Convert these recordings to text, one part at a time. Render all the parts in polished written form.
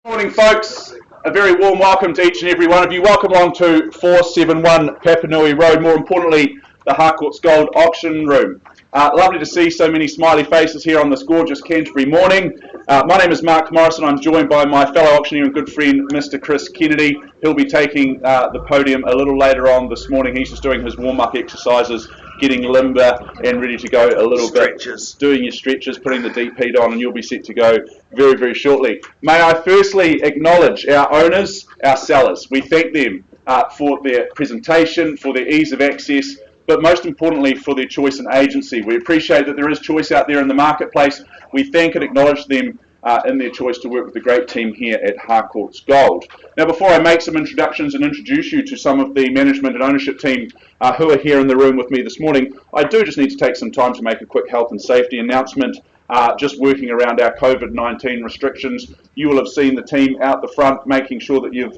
Morning folks, a very warm welcome to each and every one of you. Welcome along to 471 Papanui Road, more importantly the Harcourts Gold Auction Room. Lovely to see so many smiley faces here on this gorgeous Canterbury morning. My name is Mark Morrison. I'm joined by my fellow auctioneer and good friend Mr. Chris Kennedy. He'll be taking the podium a little later on this morning. He's just doing his warm-up exercises, getting limber and ready to go a little bit, doing your stretches, putting the deep heat on, and you'll be set to go very, very shortly. May I firstly acknowledge our owners, our sellers. We thank them for their presentation, for their ease of access, but most importantly for their choice and agency. We appreciate that there is choice out there in the marketplace. We thank and acknowledge them in their choice to work with the great team here at Harcourts Gold. Now, before I make some introductions and introduce you to some of the management and ownership team who are here in the room with me this morning, I do just need to take some time to make a quick health and safety announcement. Just working around our COVID-19 restrictions, you will have seen the team out the front making sure that you've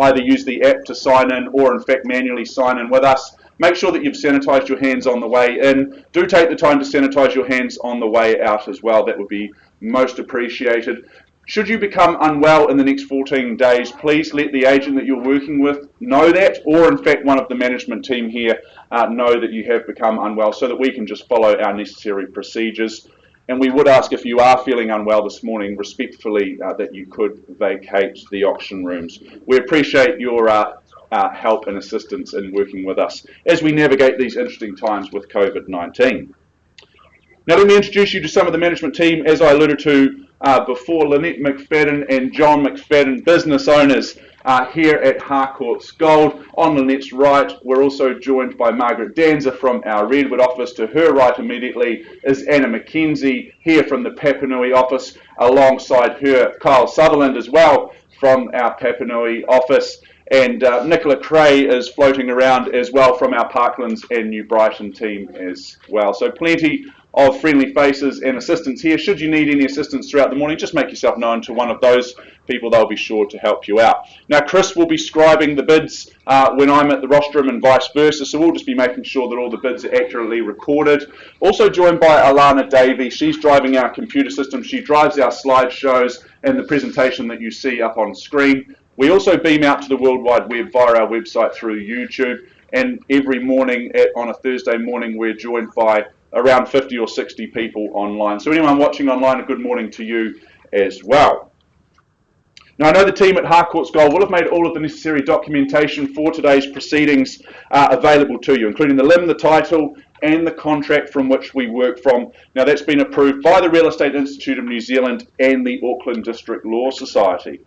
either used the app to sign in or in fact manually sign in with us. Make sure that you've sanitised your hands on the way in. Do take the time to sanitise your hands on the way out as well. That would be most appreciated. Should you become unwell in the next 14 days, please let the agent that you're working with know that, or in fact one of the management team here know that you have become unwell, so that we can just follow our necessary procedures. And we would ask, if you are feeling unwell this morning, respectfully, that you could vacate the auction rooms. We appreciate your help and assistance in working with us as we navigate these interesting times with COVID-19. Now let me introduce you to some of the management team, as I alluded to before. Lynette McFadden and John McFadden, business owners here at Harcourts Gold. On Lynette's right, we're also joined by Margaret Danza from our Redwood office. To her right immediately is Anna McKenzie here from the Papanui office. Alongside her, Kyle Sutherland as well from our Papanui office. And Nicola Cray is floating around as well from our Parklands and New Brighton team as well. So plenty of friendly faces and assistants here. Should you need any assistance throughout the morning, just make yourself known to one of those people. They'll be sure to help you out. Now, Chris will be scribing the bids when I'm at the rostrum and vice versa, so we'll just be making sure that all the bids are accurately recorded. Also joined by Alana Davey. She's driving our computer system. She drives our slideshows and the presentation that you see up on screen. We also beam out to the World Wide Web via our website through YouTube, and every morning on a Thursday morning we're joined by around 50 or 60 people online. So anyone watching online, a good morning to you as well. Now, I know the team at Harcourts Gold will have made all of the necessary documentation for today's proceedings available to you, including the limb, the title, and the contract from which we work from. Now, that's been approved by the Real Estate Institute of New Zealand and the Auckland District Law Society.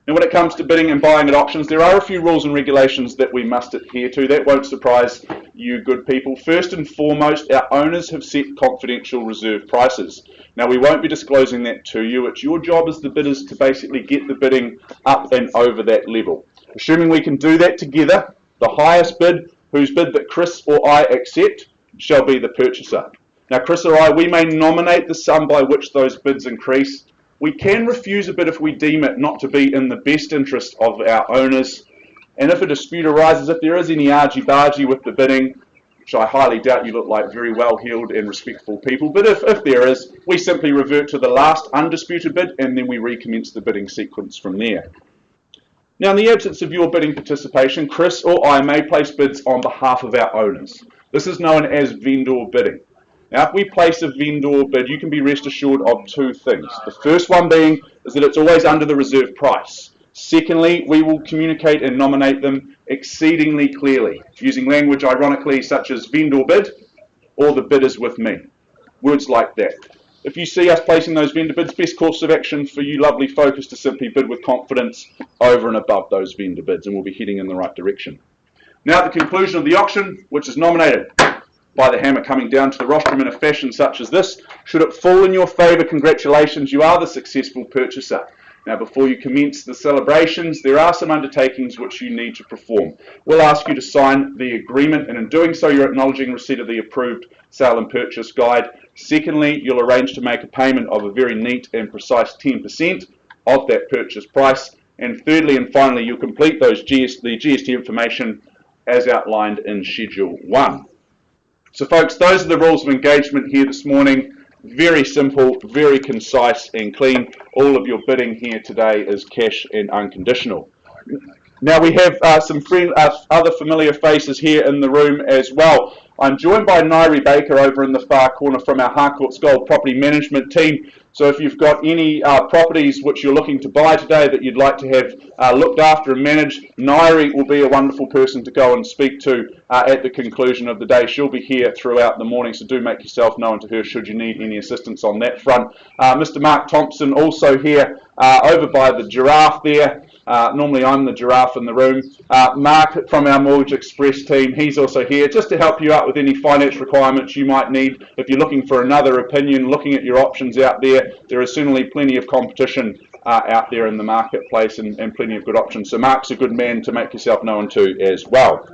Now, when it comes to bidding and buying at auctions, there are a few rules and regulations that we must adhere to. That won't surprise you good people. First and foremost, our owners have set confidential reserve prices. Now, we won't be disclosing that to you. It's your job as the bidders to basically get the bidding up and over that level. Assuming we can do that together, the highest bid, whose bid that Chris or I accept, shall be the purchaser. Now, Chris or I, we may nominate the sum by which those bids increase. We can refuse a bid if we deem it not to be in the best interest of our owners. And if a dispute arises, if there is any argy-bargy with the bidding, which I highly doubt, you look like very well-heeled and respectful people, but if there is, we simply revert to the last undisputed bid and then we recommence the bidding sequence from there. Now, in the absence of your bidding participation, Chris or I may place bids on behalf of our owners. This is known as vendor bidding. Now, if we place a vendor bid, you can be rest assured of two things. The first one being is that it's always under the reserve price. Secondly, we will communicate and nominate them exceedingly clearly, using language ironically such as vendor bid or the bid is with me. Words like that. If you see us placing those vendor bids, best course of action for you lovely folk is to simply bid with confidence over and above those vendor bids, and we'll be heading in the right direction. Now, at the conclusion of the auction, which is nominated by the hammer coming down to the rostrum in a fashion such as this, should it fall in your favour, congratulations, you are the successful purchaser. Now, before you commence the celebrations, there are some undertakings which you need to perform. We'll ask you to sign the agreement, and in doing so, you're acknowledging receipt of the approved sale and purchase guide. Secondly, you'll arrange to make a payment of a very neat and precise 10% of that purchase price. And thirdly and finally, you'll complete the GST information as outlined in Schedule 1. So folks, those are the rules of engagement here this morning. Very simple, very concise and clean. All of your bidding here today is cash and unconditional. Now we have some other familiar faces here in the room as well. I'm joined by Nairi Baker over in the far corner from our Harcourts Gold property management team. So if you've got any properties which you're looking to buy today that you'd like to have looked after and managed, Nairi will be a wonderful person to go and speak to at the conclusion of the day. She'll be here throughout the morning, so do make yourself known to her should you need any assistance on that front. Mr. Mark Thompson also here over by the giraffe there. Normally I'm the giraffe in the room. Mark from our Mortgage Express team, he's also here just to help you out with any finance requirements you might need. If you're looking for another opinion, looking at your options out there, there is certainly plenty of competition out there in the marketplace and plenty of good options. So Mark's a good man to make yourself known to as well.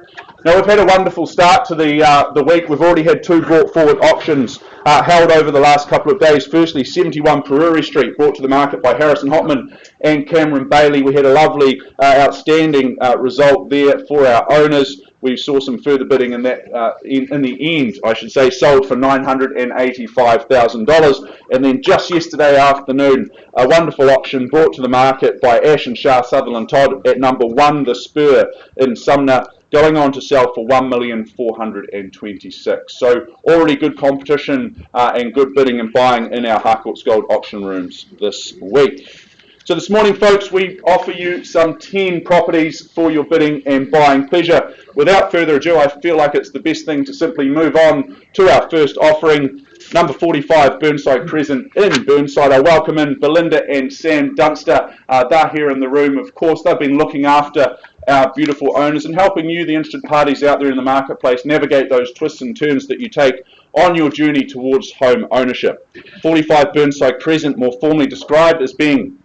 Now we've had a wonderful start to the week. We've already had two brought forward auctions held over the last couple of days. Firstly, 71 Prairie Street, brought to the market by Harrison Hotman and Cameron Bailey. We had a lovely, outstanding result there for our owners. We saw some further bidding in that, in the end, I should say, sold for $985,000. And then just yesterday afternoon, a wonderful auction brought to the market by Ash and Shah Sutherland Todd at number 1, The Spur in Sumner, going on to sell for $1,426,000. So already good competition and good bidding and buying in our Harcourts Gold auction rooms this week. So this morning, folks, we offer you some 10 properties for your bidding and buying pleasure. Without further ado, I feel like it's the best thing to simply move on to our first offering. Number 45, Burnside Crescent in Burnside. I welcome in Belinda and Sam Dunster. They're here in the room, of course. They've been looking after our beautiful owners and helping you, the interested parties out there in the marketplace, navigate those twists and turns that you take on your journey towards home ownership. 45 Burnside Crescent, more formally described as being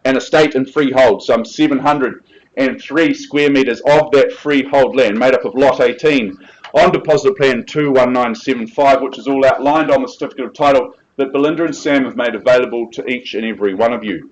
an estate and freehold, some 703 square metres of that freehold land, made up of Lot 18, on Deposit Plan 21975, which is all outlined on the certificate of title that Belinda and Sam have made available to each and every one of you.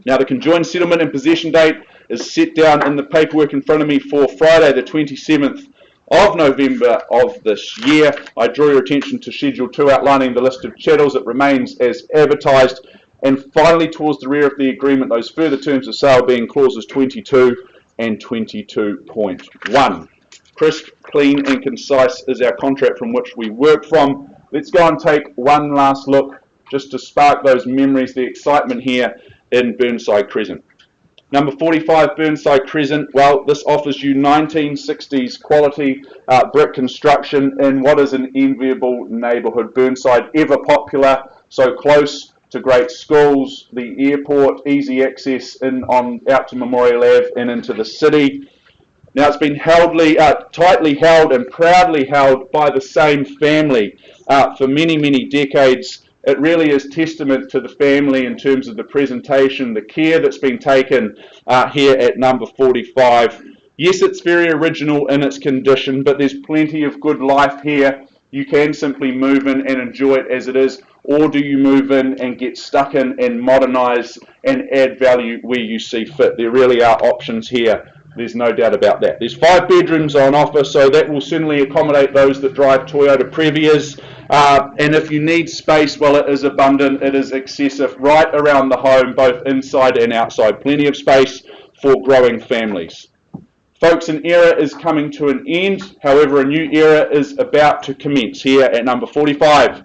Now, the conjoined settlement and possession date is set down in the paperwork in front of me for Friday, the 27th of November of this year. I draw your attention to Schedule 2 outlining the list of chattels. It remains as advertised. And finally, towards the rear of the agreement, those further terms of sale being clauses 22 and 22.1. Crisp, clean and concise is our contract from which we work from. Let's go and take one last look just to spark those memories, the excitement here in Burnside Crescent. Number 45 Burnside Crescent, well, this offers you 1960s quality brick construction in what is an enviable neighbourhood. Burnside, ever popular, so close to great schools, the airport, easy access in out to Memorial Ave and into the city. Now it's been tightly held and proudly held by the same family for many, many decades. It really is testament to the family in terms of the presentation, the care that's been taken here at number 45. Yes, it's very original in its condition, but there's plenty of good life here. You can simply move in and enjoy it as it is, or do you move in and get stuck in and modernise and add value where you see fit? There really are options here. There's no doubt about that. There's 5 bedrooms on offer, so that will certainly accommodate those that drive Toyota Previas. And if you need space, well, it is abundant. It is excessive right around the home, both inside and outside. Plenty of space for growing families. Folks, an era is coming to an end. However, a new era is about to commence here at number 45.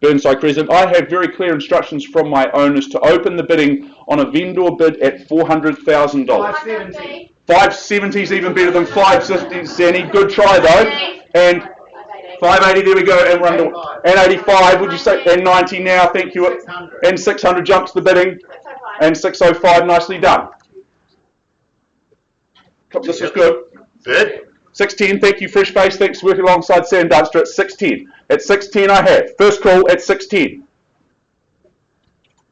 Burnside Crescent. I have very clear instructions from my owners to open the bidding on a vendor bid at $400,000. 570. 570 is even better than 550, Sandy. Good try though. And 580, there we go. And we're under. And 85, would you say? And 90 now, thank you. 600. And 600 jumps the bidding. 605. And 605, nicely done. This was good. Good. 610, thank you, Fresh Face. Thanks for working alongside Sam Dunster at 610. At 610 I have. First call at 610.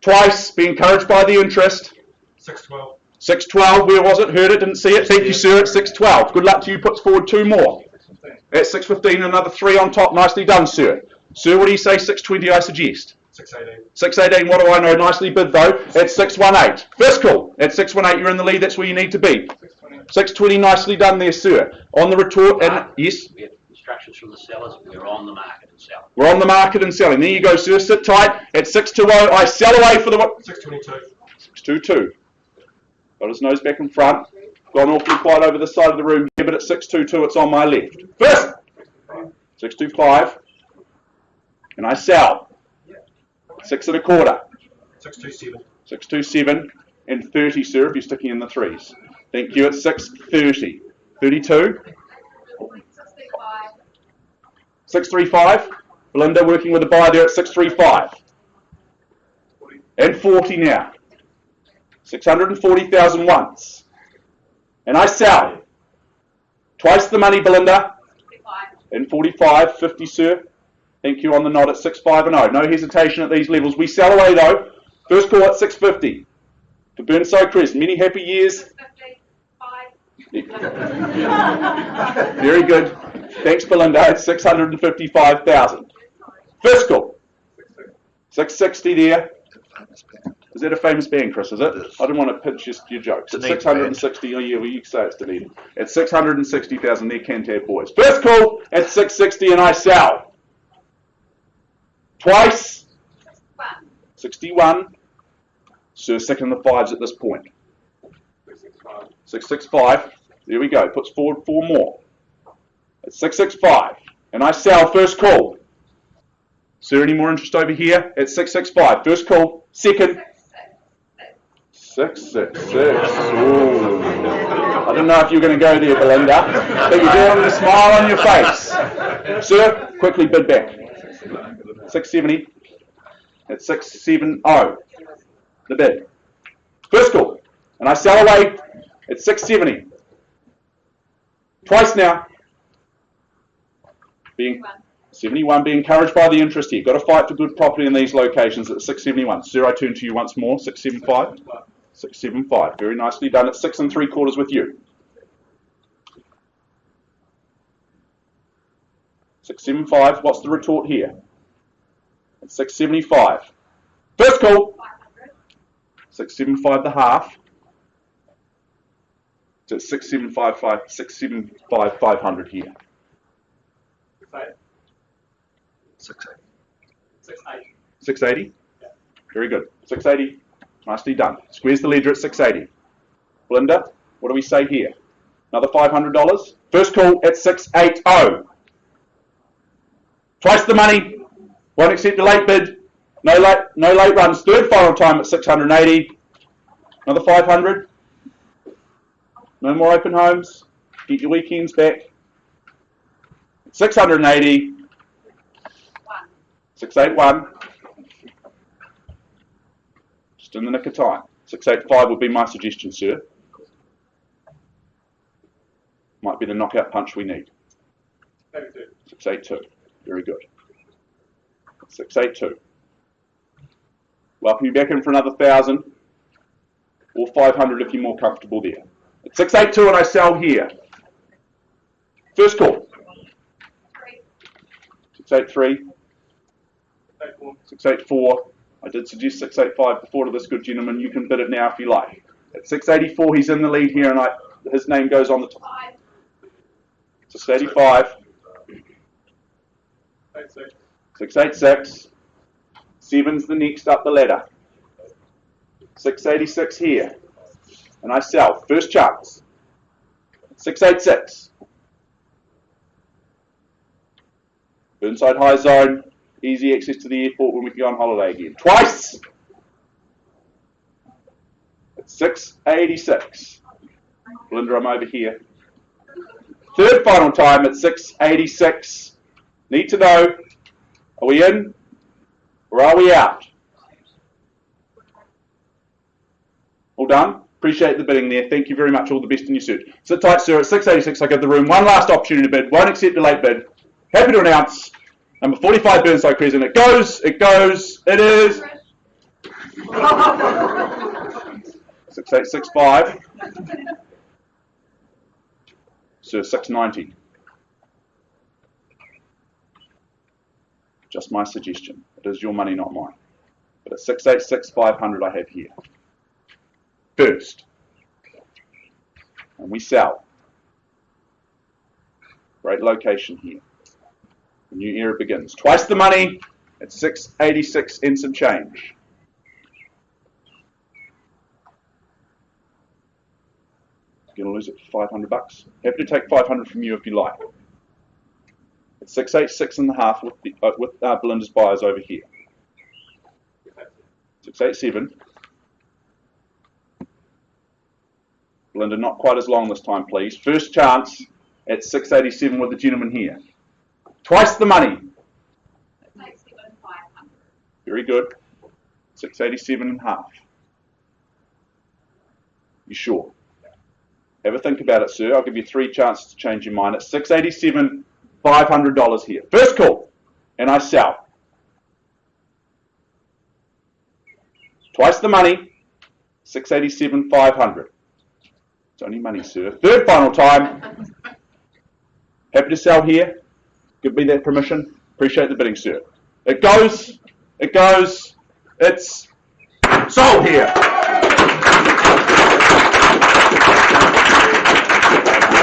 Twice, be encouraged by the interest. 612. 612, where was it? Heard it, didn't see it. Thank you, sir, at 612. Good luck to you, puts forward 2 more. At 615, another 3 on top. Nicely done, sir. Sir, what do you say, 620, I suggest? 618. 618, what do I know? Nicely bid, though. At 618. First call. At 618, you're in the lead. That's where you need to be. 620, nicely done there, sir. On the retort, and yes? instructions from the sellers. We're on the market and selling. We're on the market and selling. There you go, sir. Sit tight. At 620, I sell away for the what? 622. 622. Got his nose back in front. Gone awfully quiet over the side of the room here, but at 622, it's on my left. First, 625. And I sell. 6 1/4. 627. 627 and 30, sir, if you're sticking in the threes. Thank you. At 630. 32. 635. Belinda working with a buy there at 635. And 40 now. 640,000 once. And I sell. Twice the money, Belinda. And 45. 50, sir. Thank you on the nod at 650. No hesitation at these levels. We sell away though. First call at 650. For Burnside Crescent. Many happy years. Very good. Thanks, Belinda. It's 655,000. First call. 660 there. Is that a famous band, Chris? Is it? I didn't want to pinch your jokes. It's 660. Oh yeah, well you can say it's deleted. It's 660,000. They're Cantab boys. First call at 660, and I sell. Twice. 61. Sir, second the fives at this point. 665. There we go. Puts forward 4 more. It's 665. And I sell. First call. Sir, any more interest over here? It's 665. First call. Second. 666. Ooh. I don't know if you're going to go there, Belinda, but you're doing with a smile on your face. Sir, quickly bid back. 670. It's 670. The bid. First call. And I sell away. It's 670. Twice now. Being 71, be encouraged by the interest here. Got to fight for good property in these locations at 671. Sir, I turn to you once more. 675. 675. Very nicely done. At 6 3/4 with you. 675. What's the retort here? It's 675. First call. 675 the half. So it's 675 500 here. 680. 680? Very good. 680. Nicely done. Squares the ledger at 680. Belinda, what do we say here? Another $500. First call at 680. Twice the money. Won't accept a late bid. No late runs. Third final time at 680. Another 500. No more open homes. Get your weekends back. 680. 681. Just in the nick of time. 685 would be my suggestion, sir. Might be the knockout punch we need. 682. Very good. 682. Welcome you back in for another 1,000 or 500 if you're more comfortable there. At 682 and I sell here. First call. 683. 684. I did suggest 685 before to this good gentleman. You can bid it now if you like. At 684, he's in the lead here, and his name goes on the top. 685. 686. 7's the next up the ladder. 686 here. And I sell. First chance. 686. Burnside high zone. Easy access to the airport when we go on holiday again. Twice. It's 686. Belinda, I'm over here. Third final time at 686. Need to know, are we in or are we out? All done? Appreciate the bidding there. Thank you very much. All the best in your suit. Sit tight, sir. At 686, I give the room one last opportunity to bid. Won't accept a late bid. Happy to announce number 45 Burnside Crescent. It goes, it is 6865. Sir, 690. Just my suggestion. It is your money, not mine. But at 686 500 I have here. First. And we sell. Great location here. The new era begins. Twice the money at 686 and some change. Going to lose it for 500 bucks. Happy to take 500 from you if you like. It's 686 and a half with Belinda's buyers over here. 687. Belinda, not quite as long this time, please. First chance at 687 with the gentleman here. Twice the money. Very good. 687 and a half. You sure? Have a think about it, sir. I'll give you 3 chances to change your mind. It's 687, $500 here. First call, and I sell. Twice the money, 687, 500. It's only money, sir. Third final time. Happy to sell here. Give me that permission. Appreciate the bidding, sir. It goes. It's sold here.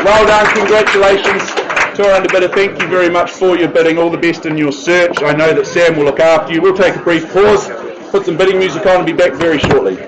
Well done, congratulations, tour under bidder. Thank you very much for your bidding. All the best in your search. I know that Sam will look after you. We'll take a brief pause, put some bidding music on, and be back very shortly.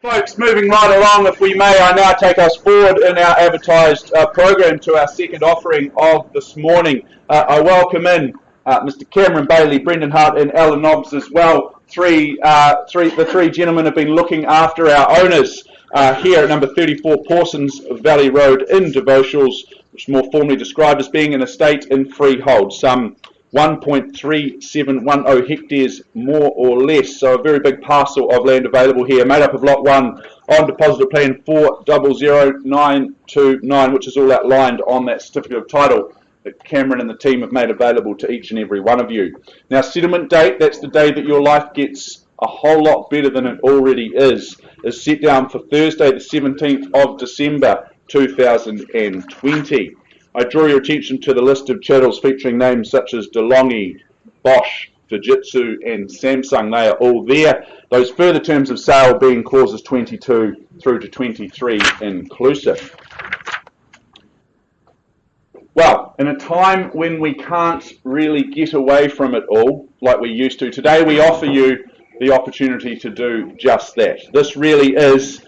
Folks, moving right along, if we may, I now take us forward in our advertised program to our second offering of this morning. I welcome in Mr. Cameron Bailey, Brendan Hart and Alan Nobbs as well. The three gentlemen have been looking after our owners here at number 34 Pawsons Valley Road in DUVAUCHELLE, which is more formally described as being an estate in freehold, some 1.3710 hectares more or less, so a very big parcel of land available here, made up of Lot 1 on deposit plan 400929, which is all outlined on that certificate of title that Cameron and the team have made available to each and every one of you. Now, settlement date, that's the day that your life gets a whole lot better than it already is set down for Thursday the 17th of December 2020. I draw your attention to the list of chattels featuring names such as DeLonghi, Bosch, Fujitsu and Samsung. They are all there. Those further terms of sale being clauses 22 through to 23 inclusive. Well, in a time when we can't really get away from it all like we used to, today we offer you the opportunity to do just that. This really is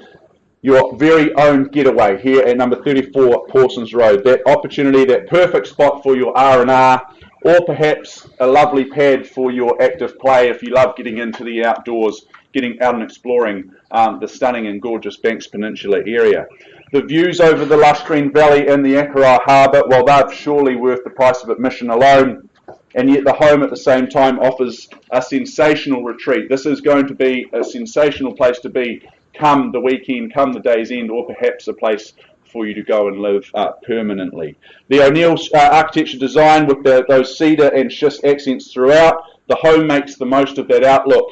your very own getaway here at number 34 Pawsons Road. That opportunity, that perfect spot for your R&R, or perhaps a lovely pad for your active play if you love getting into the outdoors, getting out and exploring the stunning and gorgeous Banks Peninsula area. The views over the lush green valley and the Akarai Harbour, well, they're surely worth the price of admission alone, and yet the home at the same time offers a sensational retreat. This is going to be a sensational place to be come the weekend, come the day's end, or perhaps a place for you to go and live permanently. The O'Neill architecture design with those cedar and schist accents throughout, the home makes the most of that outlook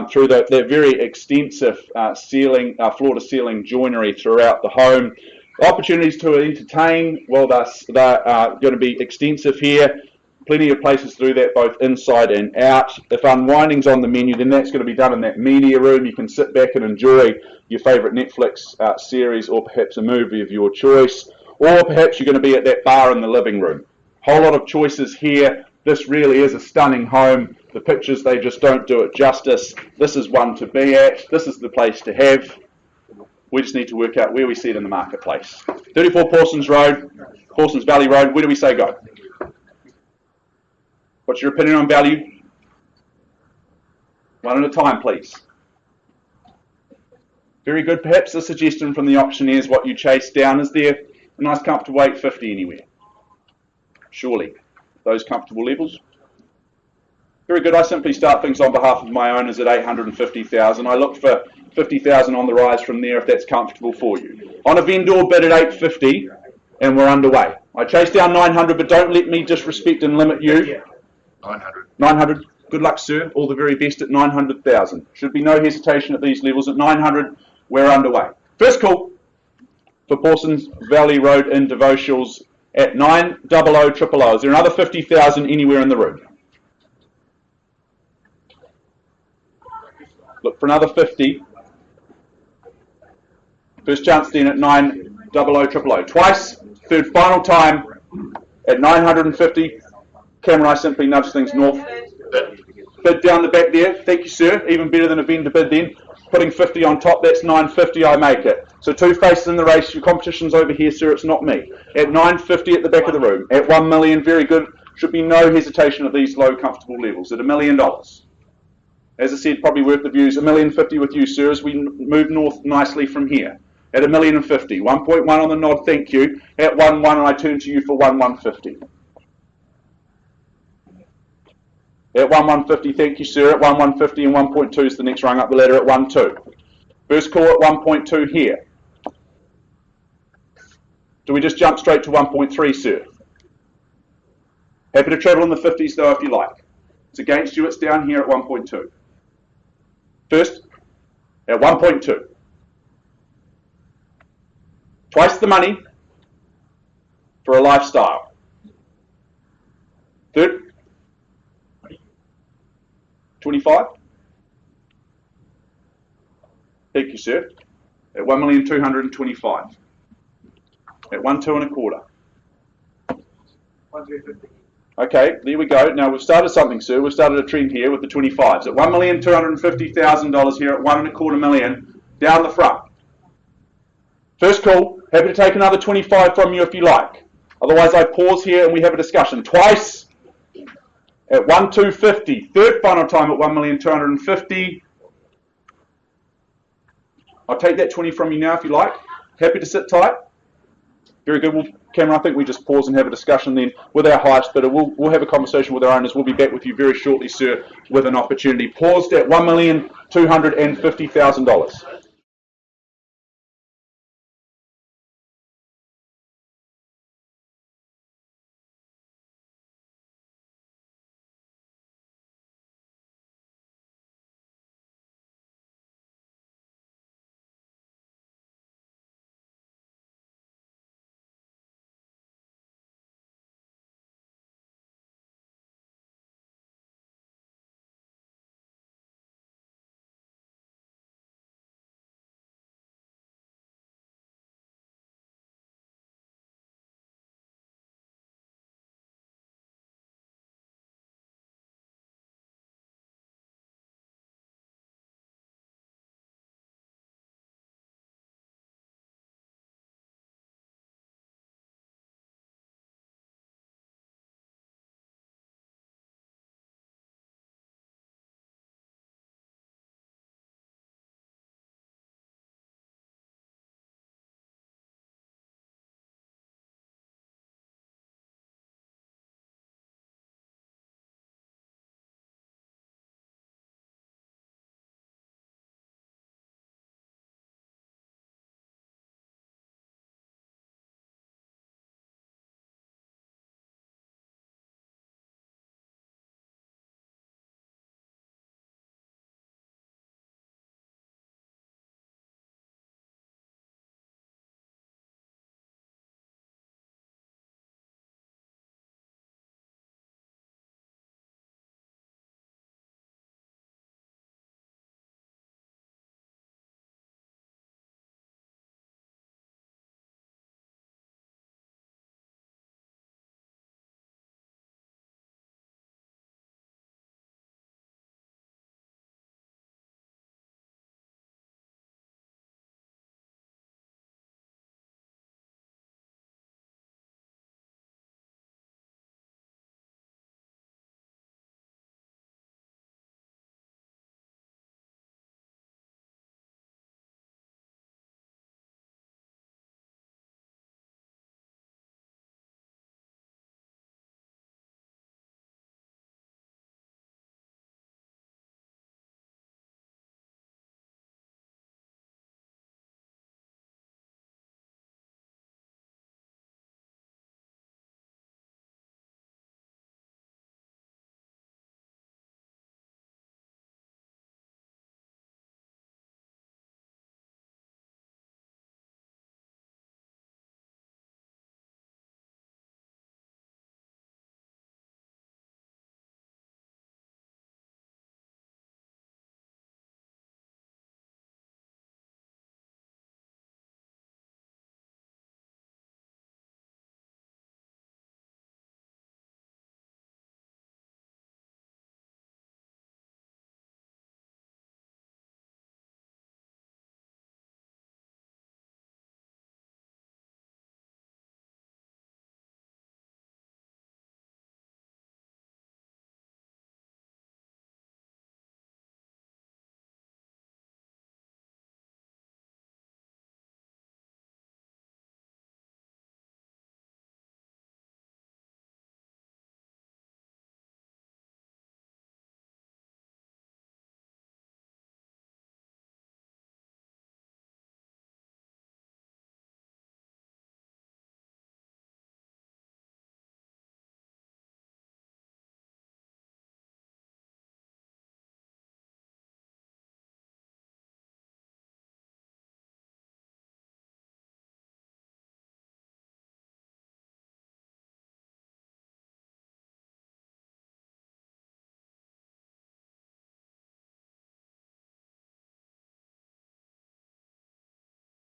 through their very extensive floor-to-ceiling joinery throughout the home. Opportunities to entertain, well, they're going to be extensive here. Plenty of places to do that both inside and out. If unwinding's on the menu, then that's going to be done in that media room. You can sit back and enjoy your favourite Netflix series, or perhaps a movie of your choice. Or perhaps you're going to be at that bar in the living room. Whole lot of choices here. This really is a stunning home. The pictures, they just don't do it justice. This is one to be at. This is the place to have. We just need to work out where we see it in the marketplace. 34 Pawsons Road, Pawsons Valley Road. Where do we say go? What's your opinion on value? One at a time, please. Very good. Perhaps a suggestion from the auctioneer is what you chase down. Is there a nice comfortable 850 anywhere? Surely. Those comfortable levels? Very good. I simply start things on behalf of my owners at 850,000. I look for 50,000 on the rise from there if that's comfortable for you. On a vendor bid at 850 and we're underway. I chase down 900, but don't let me disrespect and limit you. 900. 900. Good luck, sir. All the very best at 900,000. Should be no hesitation at these levels. At 900, we're underway. First call for Pawsons Valley Road in DUVAUCHELLE at 90000. Is there another 50,000 anywhere in the room? Look for another 50. First chance then at 90000. Twice. Third final time at 950. Cameron, I simply nudge things north. Bid down the back there. Thank you, sir. Even better than a vendor bid then. Putting 50 on top, that's 950, I make it. So two faces in the race. Your competition's over here, sir. It's not me. At 950 at the back of the room. At 1 million, very good. Should be no hesitation at these low, comfortable levels. At $1 million. As I said, probably worth the views. $1,050,000 with you, sir, as we move north nicely from here. At $1,050,000. 1.1 on the nod, thank you. At 1.1, and I turn to you for 1,150. At 1,150, thank you, sir. At 1,150 and 1.2 is the next rung up the ladder at 1.2. First call at 1.2 here. Do we just jump straight to 1.3, sir? Happy to travel in the 50s, though, if you like. It's against you. It's down here at 1.2. First, at 1.2. Twice the money for a lifestyle. Third, 25. Thank you, sir. At 1,225,000. At 1.225. 1,350. Okay, there we go. Now we've started something, sir. We've started a trend here with the 25s. At $1,250,000 here at 1.25 million down the front. First call. Happy to take another 25 from you if you like. Otherwise, I pause here and we have a discussion. Twice. At 1,250. Third final time at 1,250,000. I'll take that 20 from you now if you like. Happy to sit tight. Very good. Well, Cameron, I think we just pause and have a discussion then with our highest bidder. We'll have a conversation with our owners. We'll be back with you very shortly, sir, with an opportunity. Paused at $1,250,000.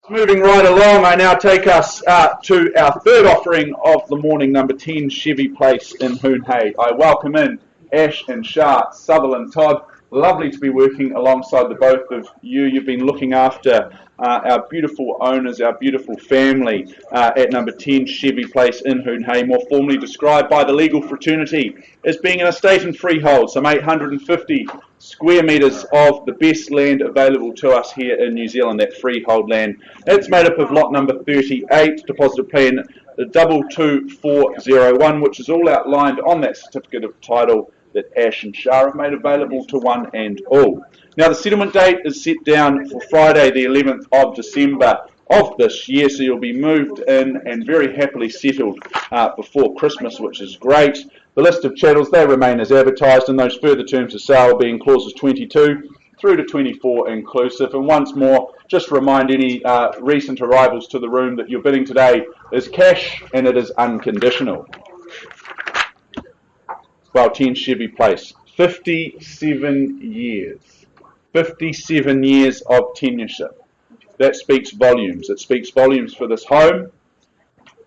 Moving right along, I now take us to our third offering of the morning, number 10, Chevy Place in Hoonhay. I welcome in Ash and Shah, Sutherland, Todd. Lovely to be working alongside the both of you. You've been looking after our beautiful owners, our beautiful family at number 10 Chevy Place in Hoonhay, more formally described by the legal fraternity as being an estate and freehold, some 850 square metres of the best land available to us here in New Zealand, that freehold land. It's made up of lot number 38, deposit plan 22401, which is all outlined on that certificate of title that Ash and Shah have made available to one and all. Now the settlement date is set down for Friday the 11th of December of this year, so you'll be moved in and very happily settled before Christmas, which is great. The list of chattels, they remain as advertised, and those further terms of sale being clauses 22 through to 24 inclusive. And once more, just remind any recent arrivals to the room that your bidding today is cash and it is unconditional. Well, 10 Chevy Place, 57 years. 57 years of tenureship. That speaks volumes. It speaks volumes for this home,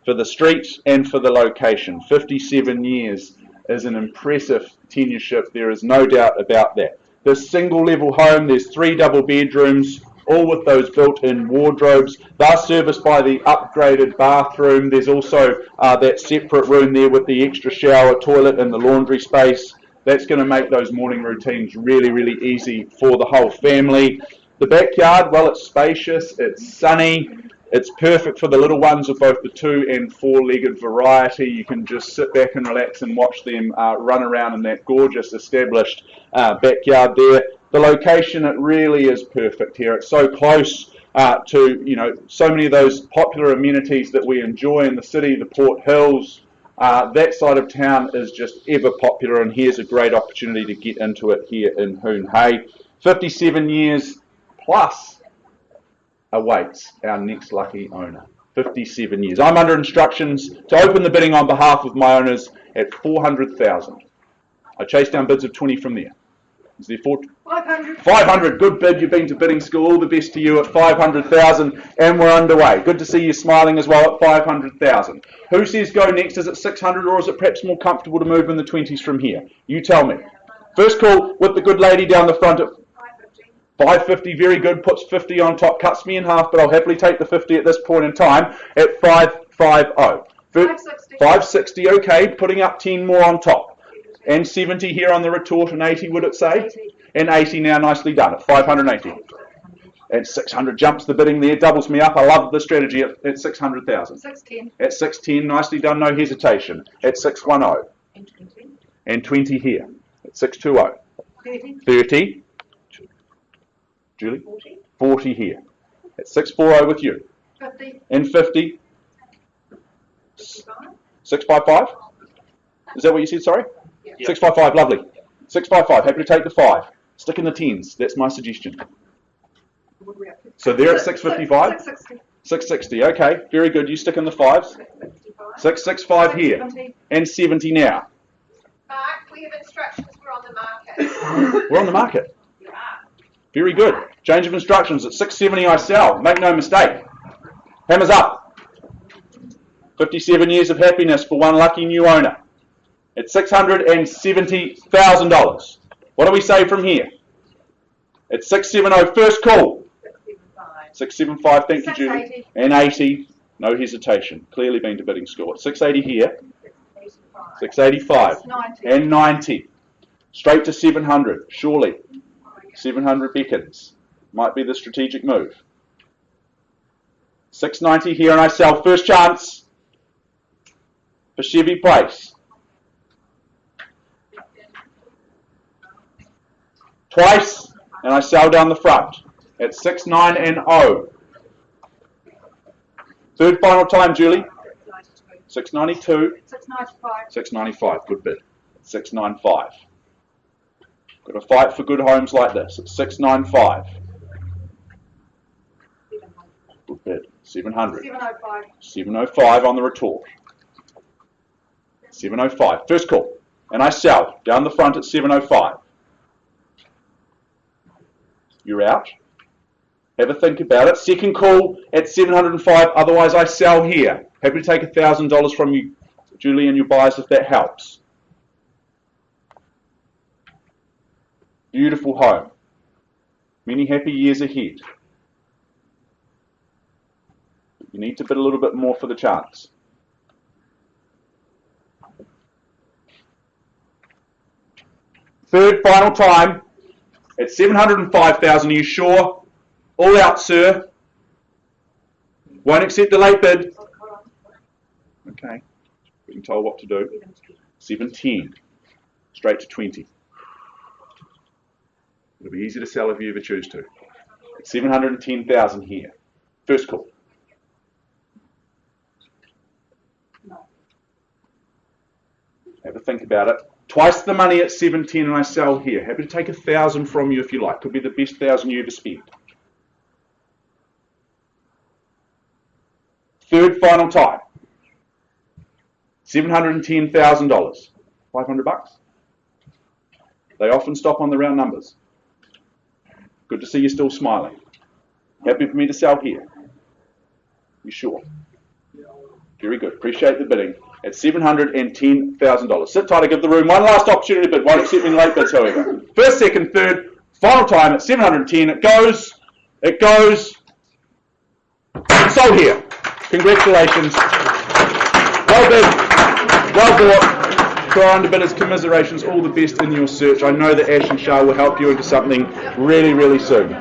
for the street, and for the location. 57 years is an impressive tenureship. There is no doubt about that. This single level home, there's 3 double bedrooms, all with those built-in wardrobes. They're serviced by the upgraded bathroom. There's also that separate room there with the extra shower, toilet, and the laundry space. That's going to make those morning routines really, really easy for the whole family. The backyard, well, it's spacious, it's sunny, it's perfect for the little ones of both the 2- and 4-legged variety. You can just sit back and relax and watch them run around in that gorgeous established backyard there. The location, it really is perfect here. It's so close to, so many of those popular amenities that we enjoy in the city, the Port Hills. That side of town is just ever popular, and here's a great opportunity to get into it here in Hoonhay. 57 years plus awaits our next lucky owner. 57 years. I'm under instructions to open the bidding on behalf of my owners at 400,000. I chased down bids of 20 from there. Is there 500? 500. Good bid. You've been to bidding school. All the best to you at 500,000, and we're underway. Good to see you smiling as well at 500,000. Who says go next? Is it 600, or is it perhaps more comfortable to move in the 20s from here? You tell me. First call with the good lady down the front at 550. Very good. Puts 50 on top. Cuts me in half, but I'll happily take the 50 at this point in time at 550. 560. 560. Okay. Putting up 10 more on top. And 70 here on the retort, and 80 would it say? 80. And 80 now, nicely done at 580. And 600 jumps the bidding there, doubles me up. I love the strategy at 600,000. 610. At 610, nicely done, no hesitation. At 610. And 20. And 20 here. At 620. 30. 30. Julie? 40. 40 here. At 640 with you. 50. And 50. 65. 655? Is that what you said, sorry? Yeah. 655, lovely. 655, happy to take the 5. Stick in the 10s, that's my suggestion. What are we up to? So they're at 655? 660. 660, okay, very good. You stick in the 5s. 665. 665 here. 70. And 70 now. Mark, we have instructions, we're on the market. We're on the market. You are. Very good. Change of instructions. At 670 I sell. Make no mistake. Hammers up. 57 years of happiness for one lucky new owner. At $670,000. What do we say from here? At 670, first call. 675, thank you, Julie. 680. And 80, no hesitation. Clearly been to bidding score. 680 here. 685. 690. And 90. Straight to 700, surely. 700 beckons. Might be the strategic move. 690 here, and I sell. First chance for Chevy Place. Twice, and I sell down the front at 690. Third final time, Julie. 692. 695. 695, good bid. 695. Got to fight for good homes like this. It's 695. Good bid. 700. 705. 705 on the retort. 705. First call. And I sell down the front at 705. You're out. Have a think about it. Second call at 705, otherwise I sell here. Happy to take $1,000 from you, Julie, and your buyers if that helps. Beautiful home. Many happy years ahead. You need to bid a little bit more for the chance. Third, final time at 705,000. Are you sure? All out, sir. Won't accept a late bid. Okay. Being told what to do. 710. Straight to 20. It'll be easy to sell if you ever choose to. 710,000 here. First call. Have a think about it. Twice the money at 710 and I sell here. Happy to take 1,000 from you if you like. Could be the best 1,000 you ever spent. Third final time. $710,000. 500 bucks. They often stop on the round numbers. Good to see you still smiling. Happy for me to sell here. You sure? Very good. Appreciate the bidding. At $710,000. Sit tight, I give the room one last opportunity to bid. Won't accept any late bids, however. First, second, third, final time at 710. It goes. It goes. Sold here. Congratulations. Well bid. Well bought. To our underbidders, commiserations. All the best in your search. I know that Ash and Shah will help you into something really, really soon.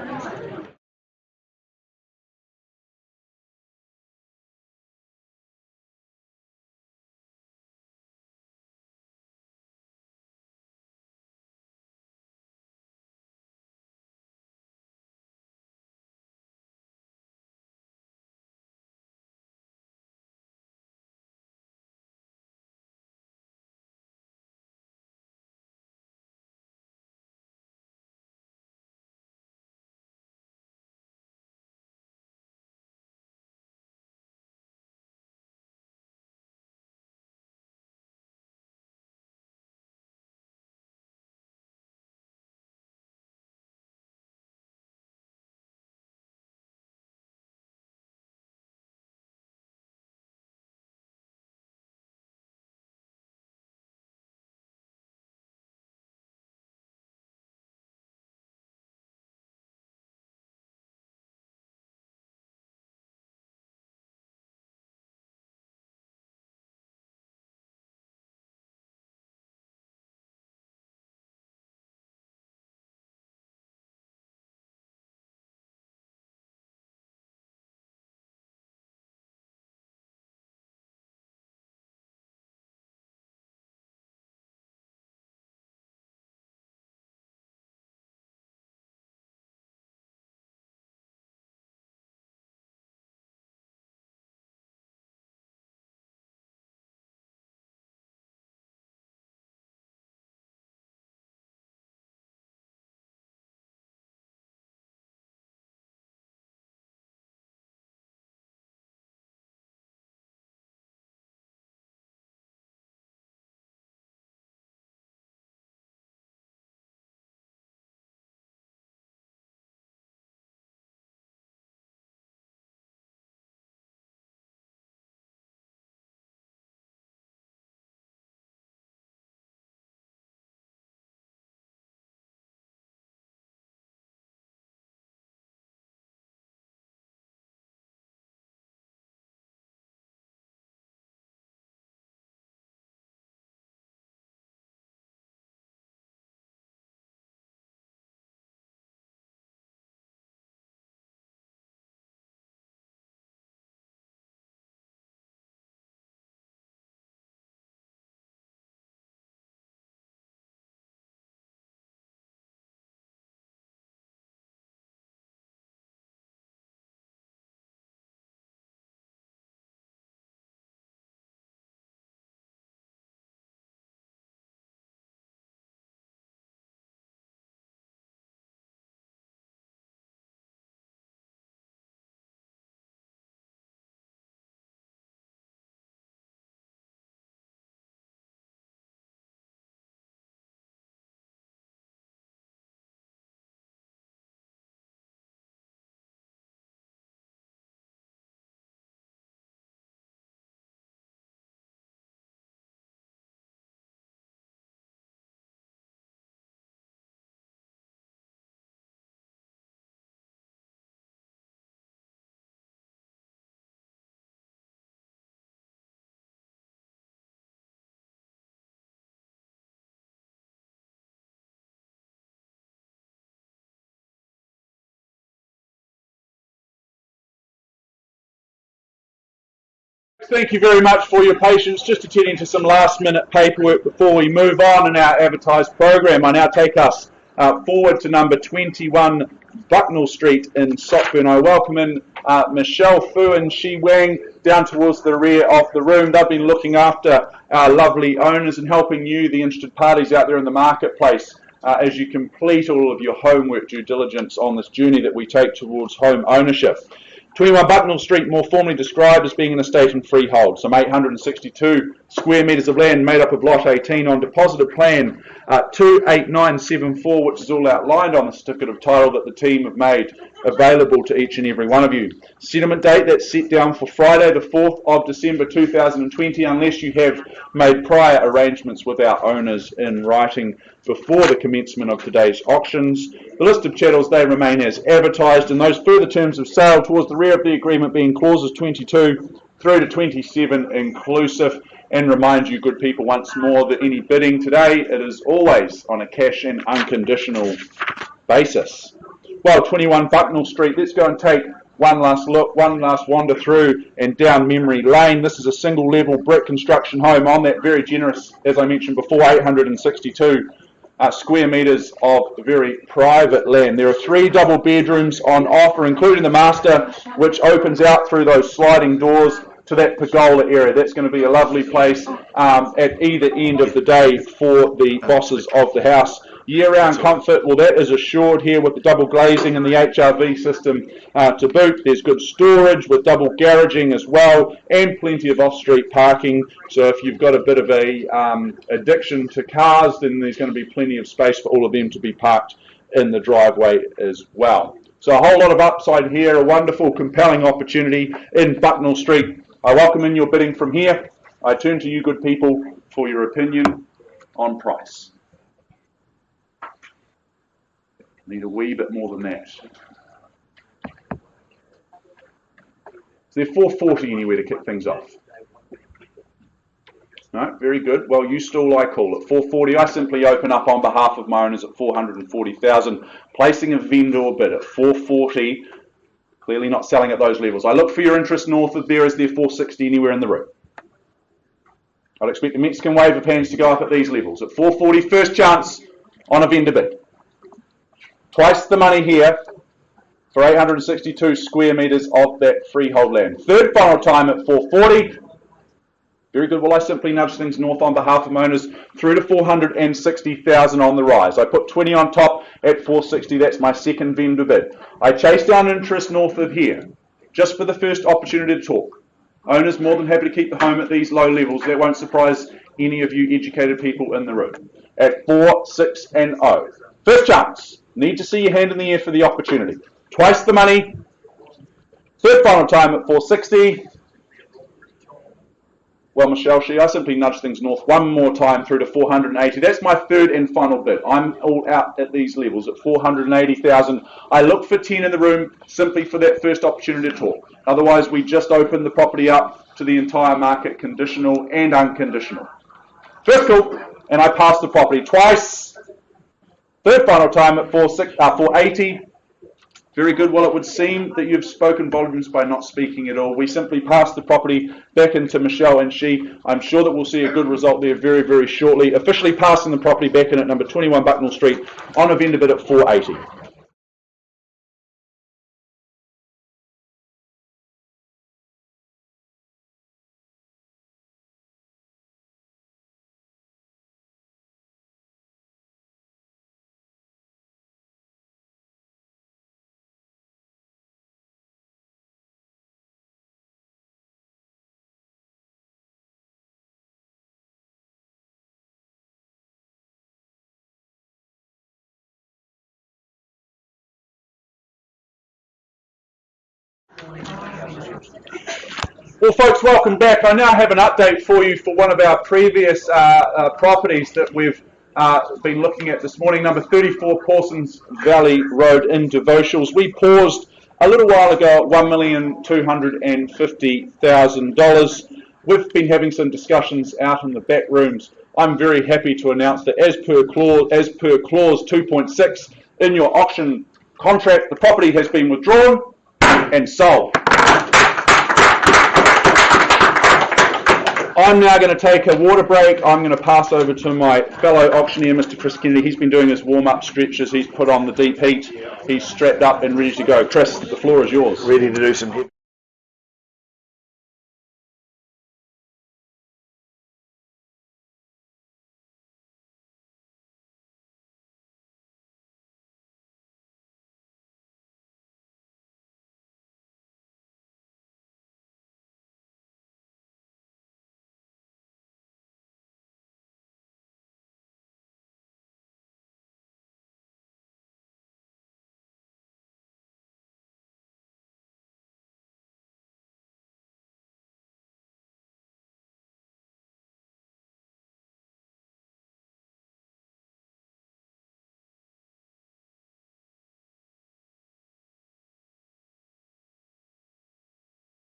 Thank you very much for your patience. Just attending to some last-minute paperwork before we move on in our advertised program. I now take us forward to number 21 Bucknell Street in SOCKBURN. I welcome in Michelle Fu and Shi Wang down towards the rear of the room. They've been looking after our lovely owners and helping you, the interested parties out there in the marketplace, as you complete all of your homework due diligence on this journey that we take towards home ownership. 21 Bucknell Street, more formally described as being an estate and freehold, some 862 square metres of land made up of Lot 18 on deposited plan 28974, which is all outlined on the certificate of title that the team have made available to each and every one of you. Settlement date that's set down for Friday the 4th of December 2020, unless you have made prior arrangements with our owners in writing before the commencement of today's auctions. The list of chattels, they remain as advertised, and those further terms of sale towards the rear of the agreement being clauses 22 through to 27 inclusive. And remind you, good people, once more that any bidding today, it is always on a cash and unconditional basis. Well, 21 Bucknell Street, let's go and take one last look, one last wander through and down memory lane. This is a single level brick construction home on that very generous, as I mentioned before, 862 square metres of very private land. There are 3 double bedrooms on offer, including the master, which opens out through those sliding doors to that pergola area. That's going to be a lovely place at either end of the day for the bosses of the house. Year-round comfort, well, that is assured here with the double glazing and the HRV system to boot. There's good storage with double garaging as well, and plenty of off-street parking. So if you've got a bit of a addiction to cars, then there's going to be plenty of space for all of them to be parked in the driveway as well. So a whole lot of upside here, a wonderful, compelling opportunity in Bucknell Street. I welcome in your bidding from here. I turn to you, good people, for your opinion on price. Need a wee bit more than that. Is there 440 anywhere to kick things off? No, very good. Well, you stall, I call it. 440, I simply open up on behalf of my owners at 440,000, placing a vendor bid at 440. Clearly not selling at those levels. I look for your interest north of there. Is there 460 anywhere in the room? I'd expect the Mexican wave of hands to go up at these levels. At 440, first chance on a vendor bid. Twice the money here for 862 square metres of that freehold land. Third final time at 440. Very good. Well, I simply nudge things north on behalf of owners through to 460,000 on the rise. I put 20 on top at 460. That's my second vendor bid. I chase down interest north of here just for the first opportunity to talk. Owners more than happy to keep the home at these low levels. That won't surprise any of you educated people in the room. At 4, 6 and 0. First chance. Need to see your hand in the air for the opportunity. Twice the money. Third final time at 460. Well, Michelle, I simply nudge things north one more time through to 480. That's my third and final bid. I'm all out at these levels at 480,000. I look for 10 in the room simply for that first opportunity to talk. Otherwise, we just open the property up to the entire market, conditional and unconditional. First call, and I pass the property twice. Third final time at 480. Very good. Well, it would seem that you've spoken volumes by not speaking at all. We simply pass the property back into Michelle and Shi. I'm sure that we'll see a good result there very, very shortly. Officially passing the property back in at number 21 Bucknell Street on a vendor bid at 480. Well, folks, welcome back. I now have an update for you for one of our previous properties that we've been looking at this morning, number 34 Pawsons Valley Road in DUVAUCHELLE. We paused a little while ago at $1,250,000. We've been having some discussions out in the back rooms. I'm very happy to announce that as per clause 2.6 in your auction contract, the property has been withdrawn and sold. I'm now going to take a water break. I'm going to pass over to my fellow auctioneer, Mr. Chris Kennedy. He's been doing his warm-up stretches. He's put on the deep heat. He's strapped up and ready to go. Chris, the floor is yours. Ready to do some heavy.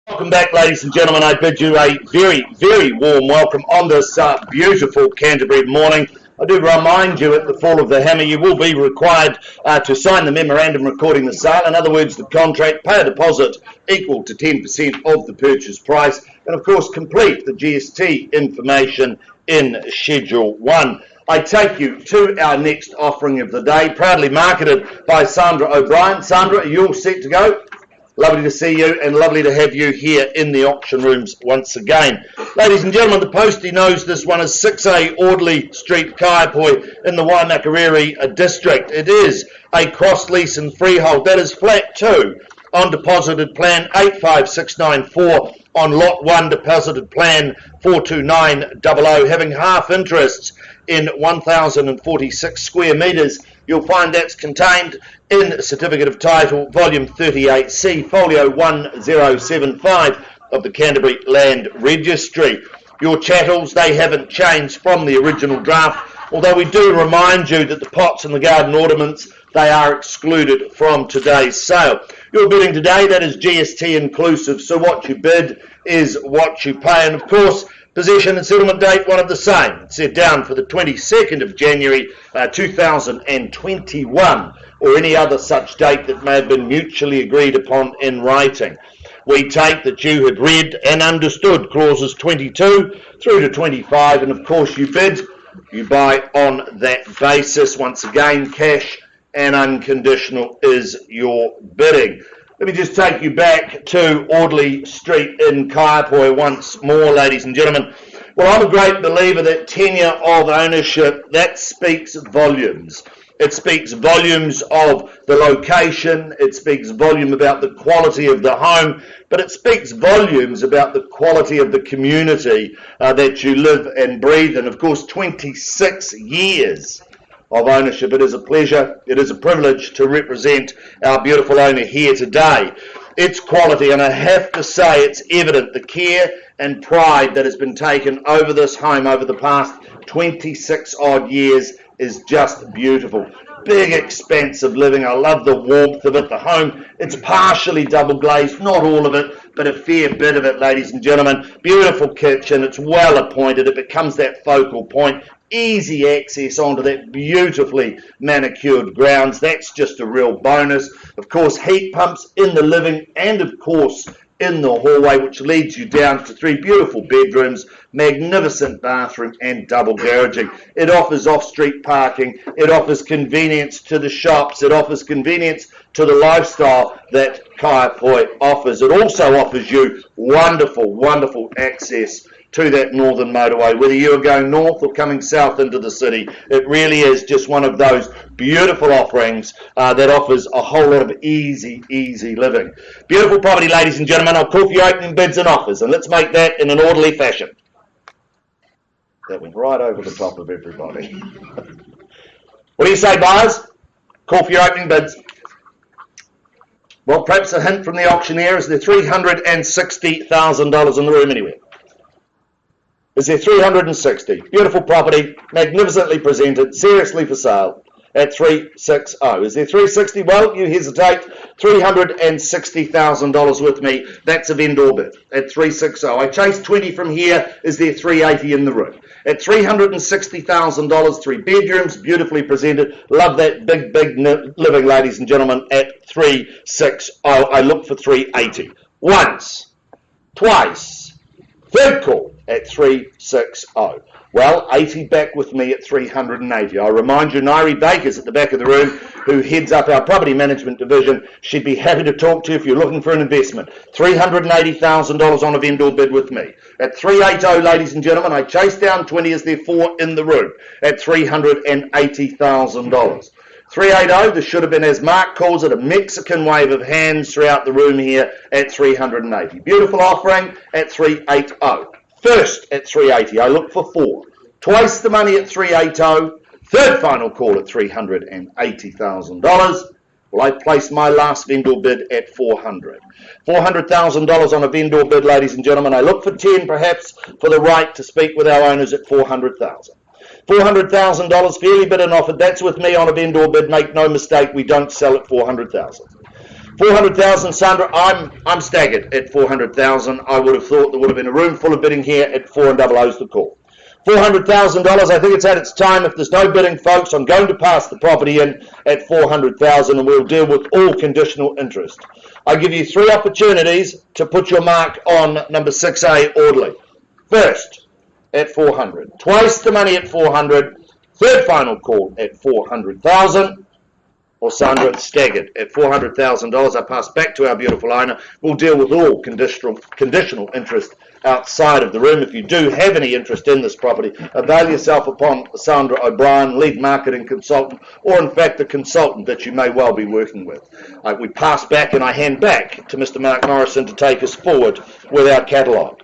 Welcome back, ladies and gentlemen. I bid you a very, very warm welcome on this beautiful Canterbury morning. I do remind you at the fall of the hammer, you will be required to sign the memorandum recording the sale. In other words, the contract, pay a deposit equal to 10% of the purchase price, and of course complete the GST information in Schedule 1. I take you to our next offering of the day, proudly marketed by Sandra O'Brien. Sandra, are you all set to go? Lovely to see you and lovely to have you here in the auction rooms once again. Ladies and gentlemen, the postie knows this one is 6A Audley Street, Kaiapoi in the Waimakariri district. It is a cross lease and freehold. That is flat 2 on deposited plan 85694, on lot 1 deposited plan 42900, having half interests in 1,046 square metres. You'll find that's contained in Certificate of Title, Volume 38C, Folio 1075 of the Canterbury Land Registry. Your chattels, they haven't changed from the original draft, although we do remind you that the pots and the garden ornaments, they are excluded from today's sale. Your bidding today, that is GST inclusive, so what you bid is what you pay. And of course, possession and settlement date, one of the same. It's set down for the 22nd of January 2021, or any other such date that may have been mutually agreed upon in writing. We take that you had read and understood clauses 22 through to 25, and of course you bid, you buy on that basis. Once again, cash and unconditional is your bidding. Let me just take you back to Audley Street in Kaiapoi once more, ladies and gentlemen. Well, I'm a great believer that tenure of ownership, that speaks volumes. It speaks volumes of the location, it speaks volume about the quality of the home, but it speaks volumes about the quality of the community that you live and breathe in. Of course, 26 years of ownership. It is a pleasure, it is a privilege to represent our beautiful owner here today. Its quality, and I have to say it's evident, the care and pride that has been taken over this home over the past 26 odd years is just beautiful. Big expanse of living. I love the warmth of it. The home, it's partially double glazed, not all of it, but a fair bit of it, ladies and gentlemen. Beautiful kitchen, it's well appointed, it becomes that focal point. Easy access onto that beautifully manicured grounds. That's just a real bonus. Of course, heat pumps in the living and of course in the hallway, which leads you down to 3 beautiful bedrooms, magnificent bathroom and double garaging. It offers off-street parking. It offers convenience to the shops. It offers convenience to the lifestyle that Kaiapoi offers. It also offers you wonderful, wonderful access to that northern motorway, whether you're going north or coming south into the city. It really is just one of those beautiful offerings that offers a whole lot of easy living. Beautiful property, ladies and gentlemen. I'll call for your opening bids and offers, and let's make that in an orderly fashion. That went right over the top of everybody. What do you say, buyers? Call for your opening bids. Well, perhaps a hint from the auctioneer. Is there $360,000 in the room anywhere? Is there 360? Beautiful property, magnificently presented, seriously for sale at 360. Is there 360? Well, you hesitate. $360,000 with me. That's a vendor bid at 360. I chase 20 from here. Is there 380 in the room? At $360,000, 3 bedrooms, beautifully presented. Love that big living, ladies and gentlemen, at 360. I look for 380. Once, twice, third call. at 360. Well, 80 back with me at 380. I remind you, Nairi Baker's at the back of the room, who heads up our property management division. She'd be happy to talk to you if you're looking for an investment. $380,000 on a vendor bid with me. At 380, ladies and gentlemen, I chase down 20 as there are 4 in the room at $380,000. 380, this should have been, as Mark calls it, a Mexican wave of hands throughout the room here at 380. Beautiful offering at 380. First at 380, I look for 4. Twice the money at 380. Third final call at $380,000. Well, I place my last vendor bid at $400,000. $400,000 on a vendor bid, ladies and gentlemen. I look for 10, perhaps, for the right to speak with our owners at $400,000. $400,000 fairly bid and offered. That's with me on a vendor bid. Make no mistake, we don't sell at $400,000. $400,000, Sandra. I'm staggered at $400,000. I would have thought there would have been a room full of bidding here at 4 and 00's the call. $400,000. I think it's at its time. If there's no bidding, folks, I'm going to pass the property in at $400,000, and we'll deal with all conditional interest. I give you 3 opportunities to put your mark on number 6A, Audley. First at $400,000. Twice the money at $400,000. Third final call at $400,000. Or Sandra, staggered at $400,000. I pass back to our beautiful owner. We'll deal with all conditional interest outside of the room. If you do have any interest in this property, avail yourself upon Sandra O'Brien, lead marketing consultant, or in fact the consultant that you may well be working with. We pass back and I hand back to Mr. Mark Morrison to take us forward with our catalogue.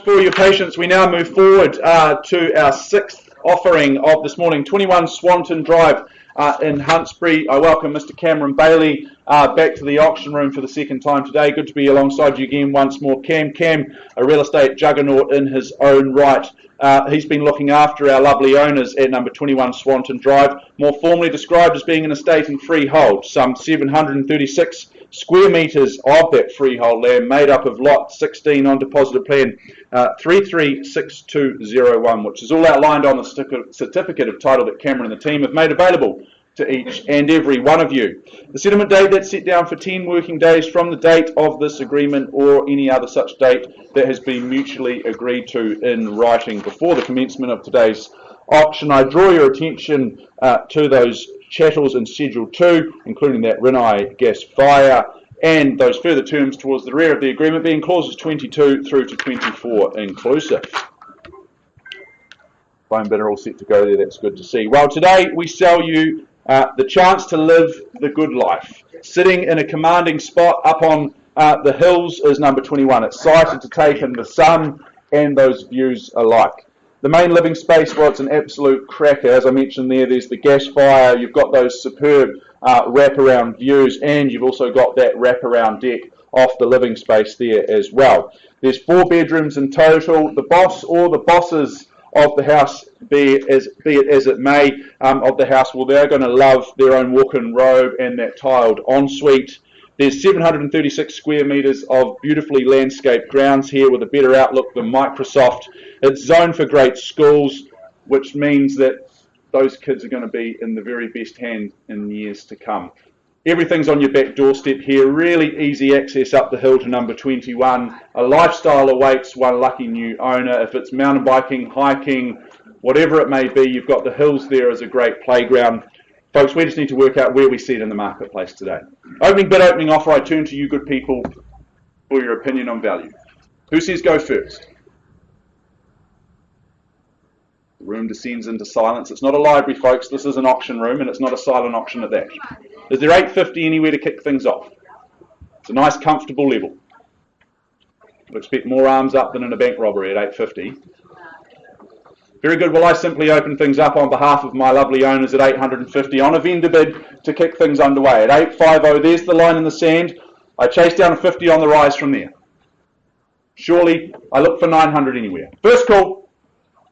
For your patience, we now move forward to our 6th offering of this morning, 21 Swanton Drive in Huntsbury. I welcome Mr. Cameron Bailey back to the auction room for the 2nd time today. Good to be alongside you again once more. Cam, a real estate juggernaut in his own right. He's been looking after our lovely owners at number 21 Swanton Drive, more formally described as being an estate in freehold, some 736 square metres of that freehold land made up of lot 16 on deposited plan 336201, which is all outlined on the certificate of title that Cameron and the team have made available to each and every one of you. The settlement date that's set down for 10 working days from the date of this agreement or any other such date that has been mutually agreed to in writing before the commencement of today's auction. I draw your attention to those chattels in Schedule 2, including that Rinnai gas fire, and those further terms towards the rear of the agreement being clauses 22 through to 24 inclusive. Phone bidder all set to go there, that's good to see. Well, today we sell you the chance to live the good life. Sitting in a commanding spot up on the hills is number 21. It's sighted to take in the sun and those views alike. The main living space, well, it's an absolute cracker. As I mentioned there's the gas fire, you've got those superb wraparound views, and you've also got that wraparound deck off the living space there as well. There's 4 bedrooms in total. The boss or the bosses of the house, be it as it may, of the house, well, they're going to love their own walk-in robe and that tiled ensuite. There's 736 square metres of beautifully landscaped grounds here with a better outlook than Microsoft. It's zoned for great schools, which means that those kids are going to be in the very best hand in years to come. Everything's on your back doorstep here, really easy access up the hill to number 21. A lifestyle awaits one lucky new owner. If it's mountain biking, hiking, whatever it may be, you've got the hills there as a great playground. Folks, we just need to work out where we sit in the marketplace today. Opening bid, opening offer, I turn to you good people for your opinion on value. Who says go first? The room descends into silence. It's not a library, folks. This is an auction room, and it's not a silent auction at that. Is there 850 anywhere to kick things off? It's a nice, comfortable level. I'd expect more arms up than in a bank robbery at 850. Very good. Well, I simply open things up on behalf of my lovely owners at 850 on a vendor bid to kick things underway. At 850, there's the line in the sand. I chase down a 50 on the rise from there. Surely, I look for 900 anywhere. First call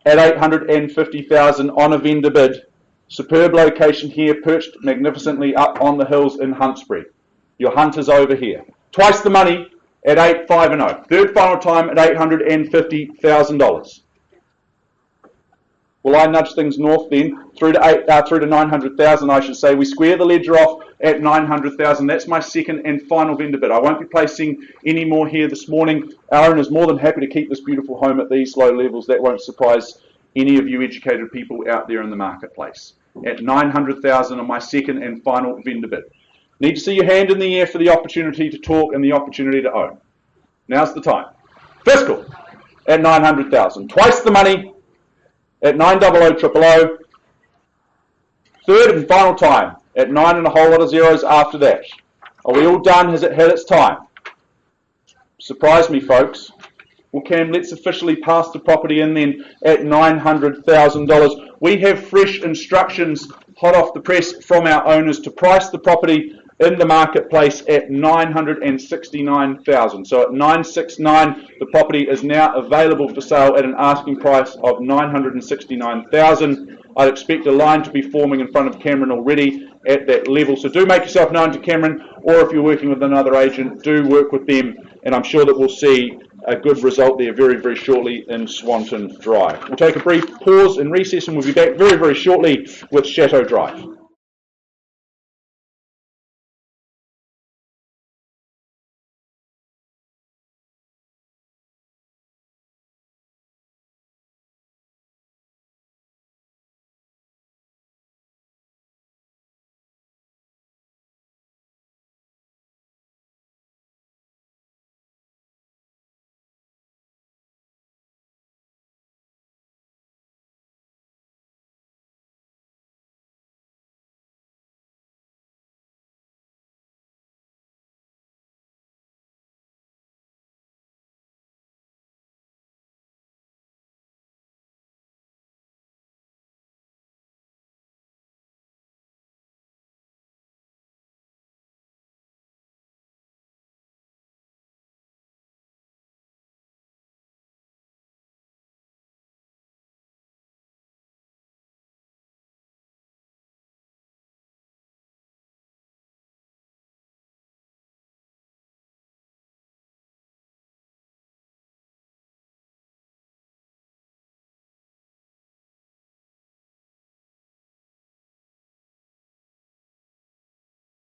at 850,000 on a vendor bid. Superb location here, perched magnificently up on the hills in Huntsbury. Your hunt is over here. Twice the money at 850. Third final time at $850,000. Well, I nudge things north then, through to 900,000, I should say. We square the ledger off at 900,000. That's my second and final vendor bid. I won't be placing any more here this morning. Our owner is more than happy to keep this beautiful home at these low levels. That won't surprise any of you educated people out there in the marketplace. At 900,000 on my second and final vendor bid. Need to see your hand in the air for the opportunity to talk and the opportunity to own. Now's the time. First call at 900,000. Twice the money at 900,000. Third and final time at 9 and a whole lot of zeros after that. Are we all done? Has it had its time? Surprise me, folks. Well, Cam, let's officially pass the property in then at $900,000. We have fresh instructions hot off the press from our owners to price the property in the marketplace at $969,000. So at 969, the property is now available for sale at an asking price of $969,000. I'd expect a line to be forming in front of Cameron already at that level. So do make yourself known to Cameron, or if you're working with another agent, do work with them, and I'm sure that we'll see a good result there very, very shortly in Swanton Drive. We'll take a brief pause and recess, and we'll be back very, very shortly with Chateau Drive.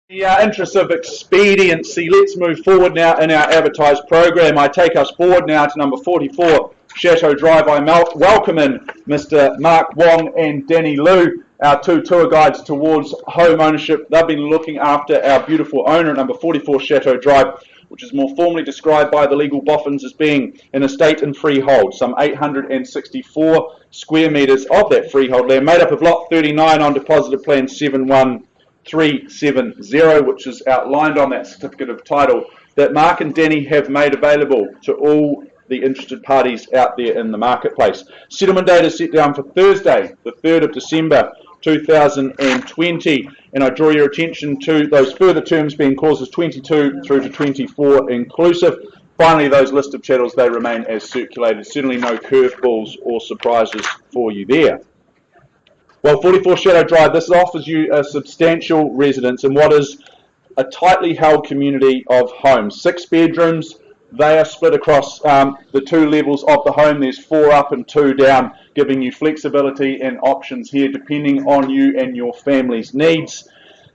In the interest of expediency, let's move forward now in our advertised program. I take us forward now to number 44, Chateau Drive. I welcome in Mr. Mark Wong and Danny Liu, our two tour guides towards home ownership. They've been looking after our beautiful owner at number 44 Chateau Drive, which is more formally described by the legal boffins as being an estate and freehold, some 864 square metres of that freehold land, made up of lot 39 on deposited plan 71370, which is outlined on that certificate of title that Mark and Danny have made available to all the interested parties out there in the marketplace. Settlement date is set down for Thursday, the 3rd of December 2020, and I draw your attention to those further terms being clauses 22 through to 24 inclusive. Finally, those list of chattels, they remain as circulated. Certainly no curveballs or surprises for you there. Well, 44 Chateau Drive, this offers you a substantial residence in what is a tightly held community of homes. 6 bedrooms, they are split across the 2 levels of the home. There's 4 up and 2 down, giving you flexibility and options here depending on you and your family's needs.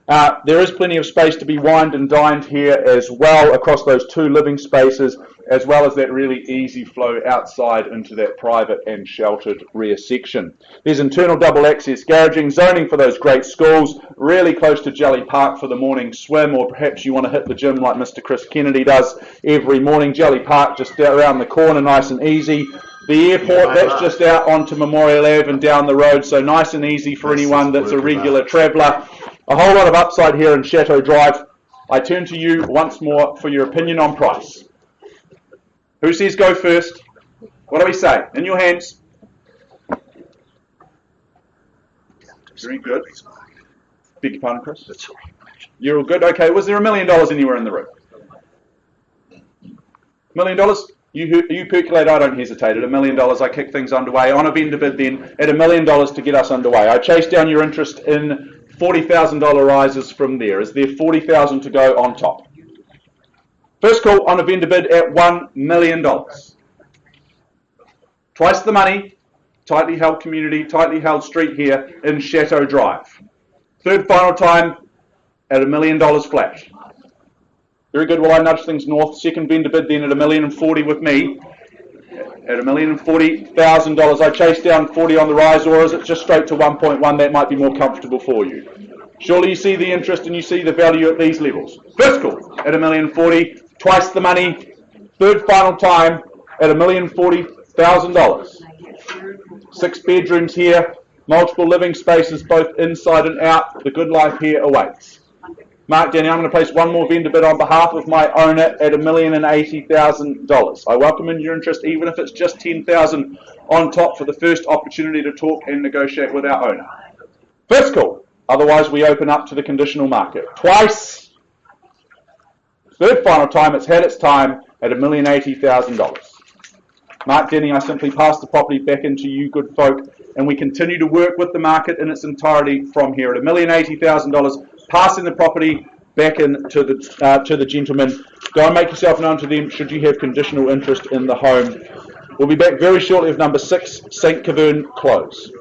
There is plenty of space to be wined and dined here as well across those 2 living spaces, as well as that really easy flow outside into that private and sheltered rear section. There's internal double access garaging, zoning for those great schools, really close to Jelly Park for the morning swim, or perhaps you want to hit the gym like Mr. Chris Kennedy does every morning. Jelly Park just around the corner, nice and easy. The airport, that's just out onto Memorial Ave and down the road, so nice and easy for anyone that's a regular traveller. A whole lot of upside here in Chateau Drive. I turn to you once more for your opinion on price. Who says go first? What do we say? In your hands. Very good. Beg your pardon, Chris? You're all good? Okay, was there $1 million anywhere in the room? $1 million? You percolate, I don't hesitate. At $1 million, I kick things underway. On a vendor bid then, at $1 million to get us underway. I chase down your interest in $40,000 rises from there. Is there $40,000 to go on top? First call on a vendor bid at $1 million. Twice the money, tightly held community, tightly held street here in Chateau Drive. Third final time at $1 million flat. Very good. Well, I nudge things north. Second vendor bid then at $1,040,000 with me. At $1,040,000, I chase down 40 on the rise, or is it just straight to 1.1? That might be more comfortable for you. Surely you see the interest and you see the value at these levels. First call at $1,040,000, twice the money. Third final time at $1,040,000. 6 bedrooms here, multiple living spaces both inside and out. The good life here awaits. Mark, Danny, I'm going to place one more vendor bid on behalf of my owner at $1,080,000. I welcome in your interest, even if it's just $10,000 on top for the first opportunity to talk and negotiate with our owner. First call. Otherwise, we open up to the conditional market. Twice. Third final time, it's had its time at $1,080,000. Mark, Denny, I simply pass the property back into you good folk, and we continue to work with the market in its entirety from here at $1,080,000, passing the property back in to the gentleman. Go and make yourself known to them should you have conditional interest in the home. We'll be back very shortly with number 6, St. Keverne Close.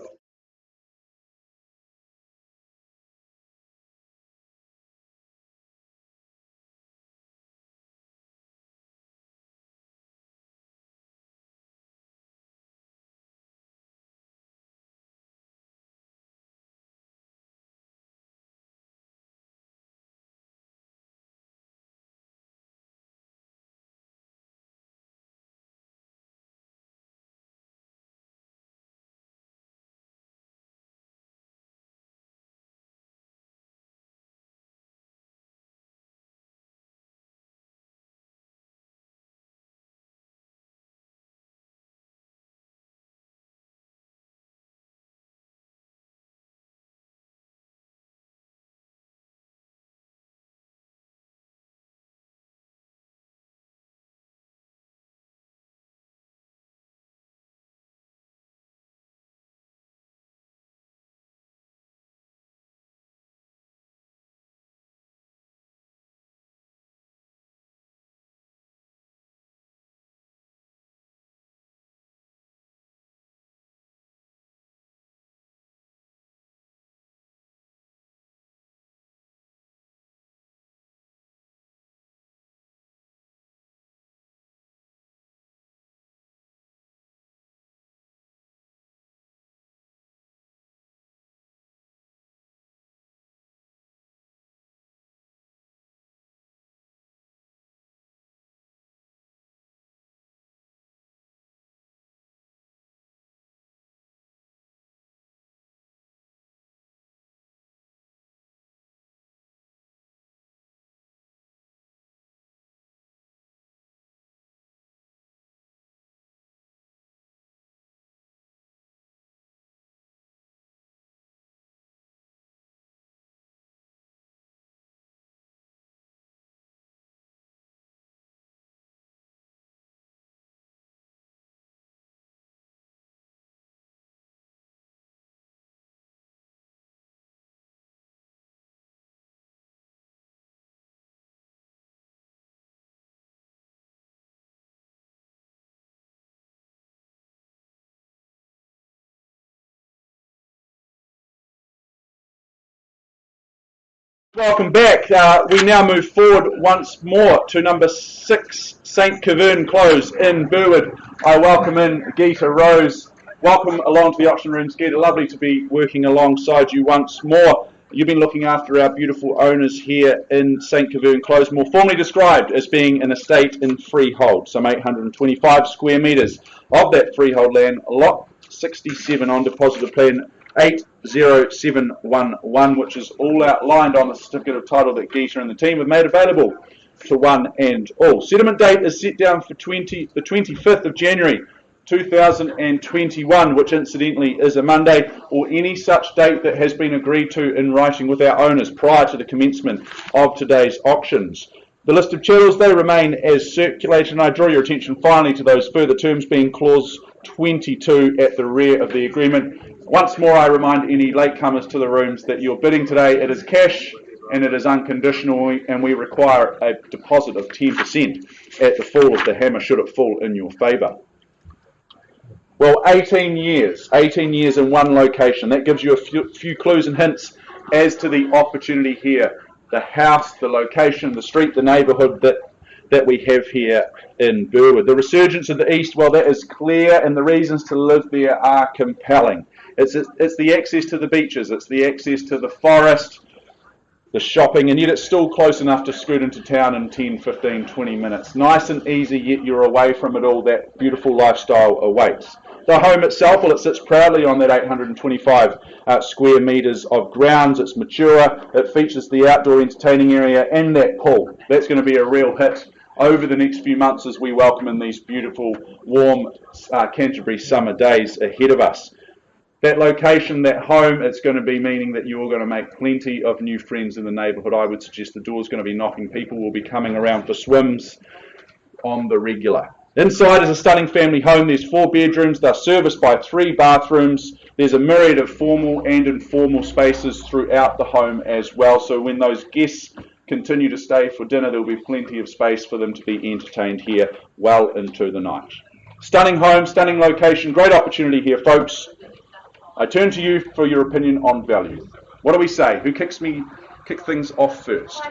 Welcome back. We now move forward once more to number 6, St. Keverne Close in Burwood. I welcome in Geeta Rose. Welcome along to the auction rooms, Geeta. Lovely to be working alongside you once more. You've been looking after our beautiful owners here in St. Keverne Close, more formally described as being an estate in freehold, some 825 square metres of that freehold land, lot 67 on deposit of plan 80711, which is all outlined on the certificate of title that Geeta and the team have made available to one and all. Settlement date is set down for the 25th of January 2021, which incidentally is a Monday, or any such date that has been agreed to in writing with our owners prior to the commencement of today's auctions. The list of chattels, they remain as circulated, and I draw your attention finally to those further terms being clause 22 at the rear of the agreement. Once more, I remind any latecomers to the rooms that your bidding today, it is cash and it is unconditional, and we require a deposit of 10% at the fall of the hammer should it fall in your favour. Well, 18 years in one location. That gives you a few clues and hints as to the opportunity here. The house, the location, the street, the neighbourhood that we have here in Burwood. The resurgence of the East, well, that is clear, and the reasons to live there are compelling. It's the access to the beaches, it's the access to the forest, the shopping, and yet it's still close enough to scoot into town in 10, 15, 20 minutes. Nice and easy, yet you're away from it all. That beautiful lifestyle awaits. The home itself, well, it sits proudly on that 825 square metres of grounds. It's mature, it features the outdoor entertaining area and that pool. That's going to be a real hit over the next few months as we welcome in these beautiful, warm Canterbury summer days ahead of us. That location, that home, it's going to be meaning that you're going to make plenty of new friends in the neighbourhood. I would suggest the door's going to be knocking. People will be coming around for swims on the regular. Inside is a stunning family home. There's 4 bedrooms. They're serviced by 3 bathrooms. There's a myriad of formal and informal spaces throughout the home as well. So when those guests continue to stay for dinner, there'll be plenty of space for them to be entertained here well into the night. Stunning home, stunning location, great opportunity here, folks. I turn to you for your opinion on value. What do we say? Who kicks things off first?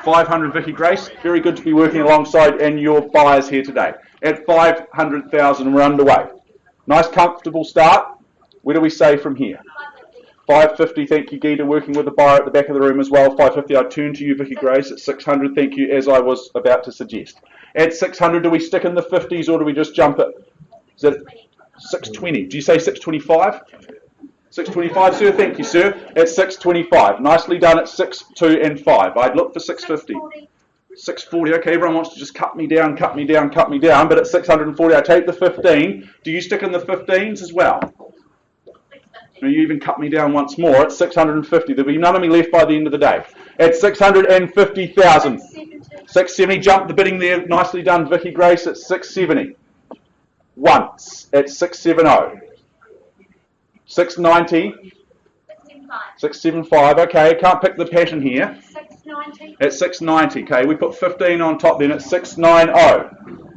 500, Vicky Grace. Very good to be working alongside and your buyers here today. At 500,000, we're underway. Nice, comfortable start. Where do we say from here? 550, thank you, Geeta, working with the buyer at the back of the room as well. 550, I turn to you, Vicky Grace. At 600, thank you, as I was about to suggest. At 600, do we stick in the 50s or do we just jump it? Is it 620? Do you say 625? 625, sir. Thank you, sir. At 625. Nicely done at 6, 2 and 5. I'd look for 650. 640. Okay, everyone wants to just cut me down, but at 640, I take the 15. Do you stick in the 15s as well? No, you even cut me down once more at 650. There'll be none of me left by the end of the day. At 650,000. 670. Jump the bidding there. Nicely done, Vicky Grace. At 670. Once. At 670. 690. 675. Okay, can't pick the pattern here. 690. At 690. Okay, we put 15 on top then at 690.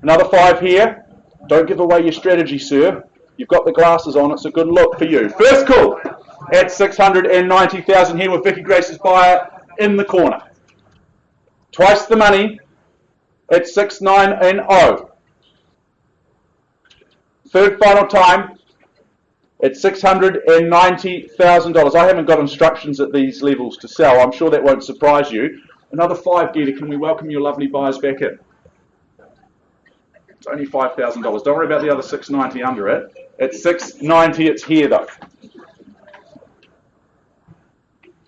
Another 5 here. Don't give away your strategy, sir. You've got the glasses on. It's a good look for you. First call at 690,000 here with Vicky Grace's buyer in the corner. Twice the money at 690. Third final time at $690,000. I haven't got instructions at these levels to sell. I'm sure that won't surprise you. Another 5, Geeta. Can we welcome your lovely buyers back in? It's only $5,000. Don't worry about the other 690 under it. At 690, it's here though.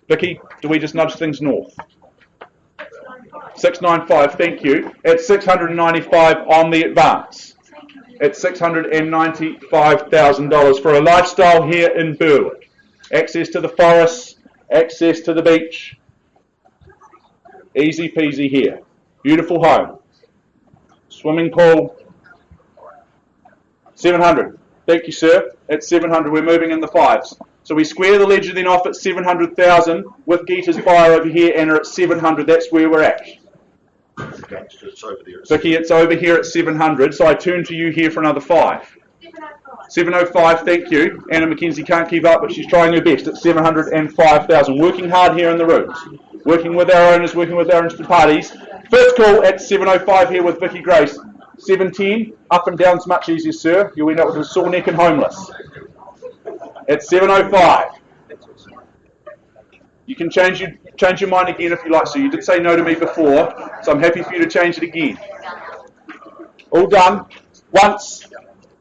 Vicky, do we just nudge things north? 695, thank you. At 695 on the advance. At $695,000 for a lifestyle here in Burwood. Access to the forest, access to the beach. Easy peasy here. Beautiful home. Swimming pool. 700. Thank you, sir. At 700, we're moving in the 5s. So we square the ledger then off at 700,000 with Geeta's buyer over here, and are at 700. That's where we're at. It's over there. Vicky, it's over here at 700, so I turn to you here for another 5. 705, thank you. Anna McKenzie can't keep up, but she's trying her best at 705,000. Working hard here in the rooms. Working with our owners, working with our interested parties. First call at 7:05 here with Vicky Grace. 7:10, up and down's much easier, sir. You'll end up with a sore neck and homeless. At 7:05. You can change your mind again if you like. So you did say no to me before, so I'm happy for you to change it again. All done. Once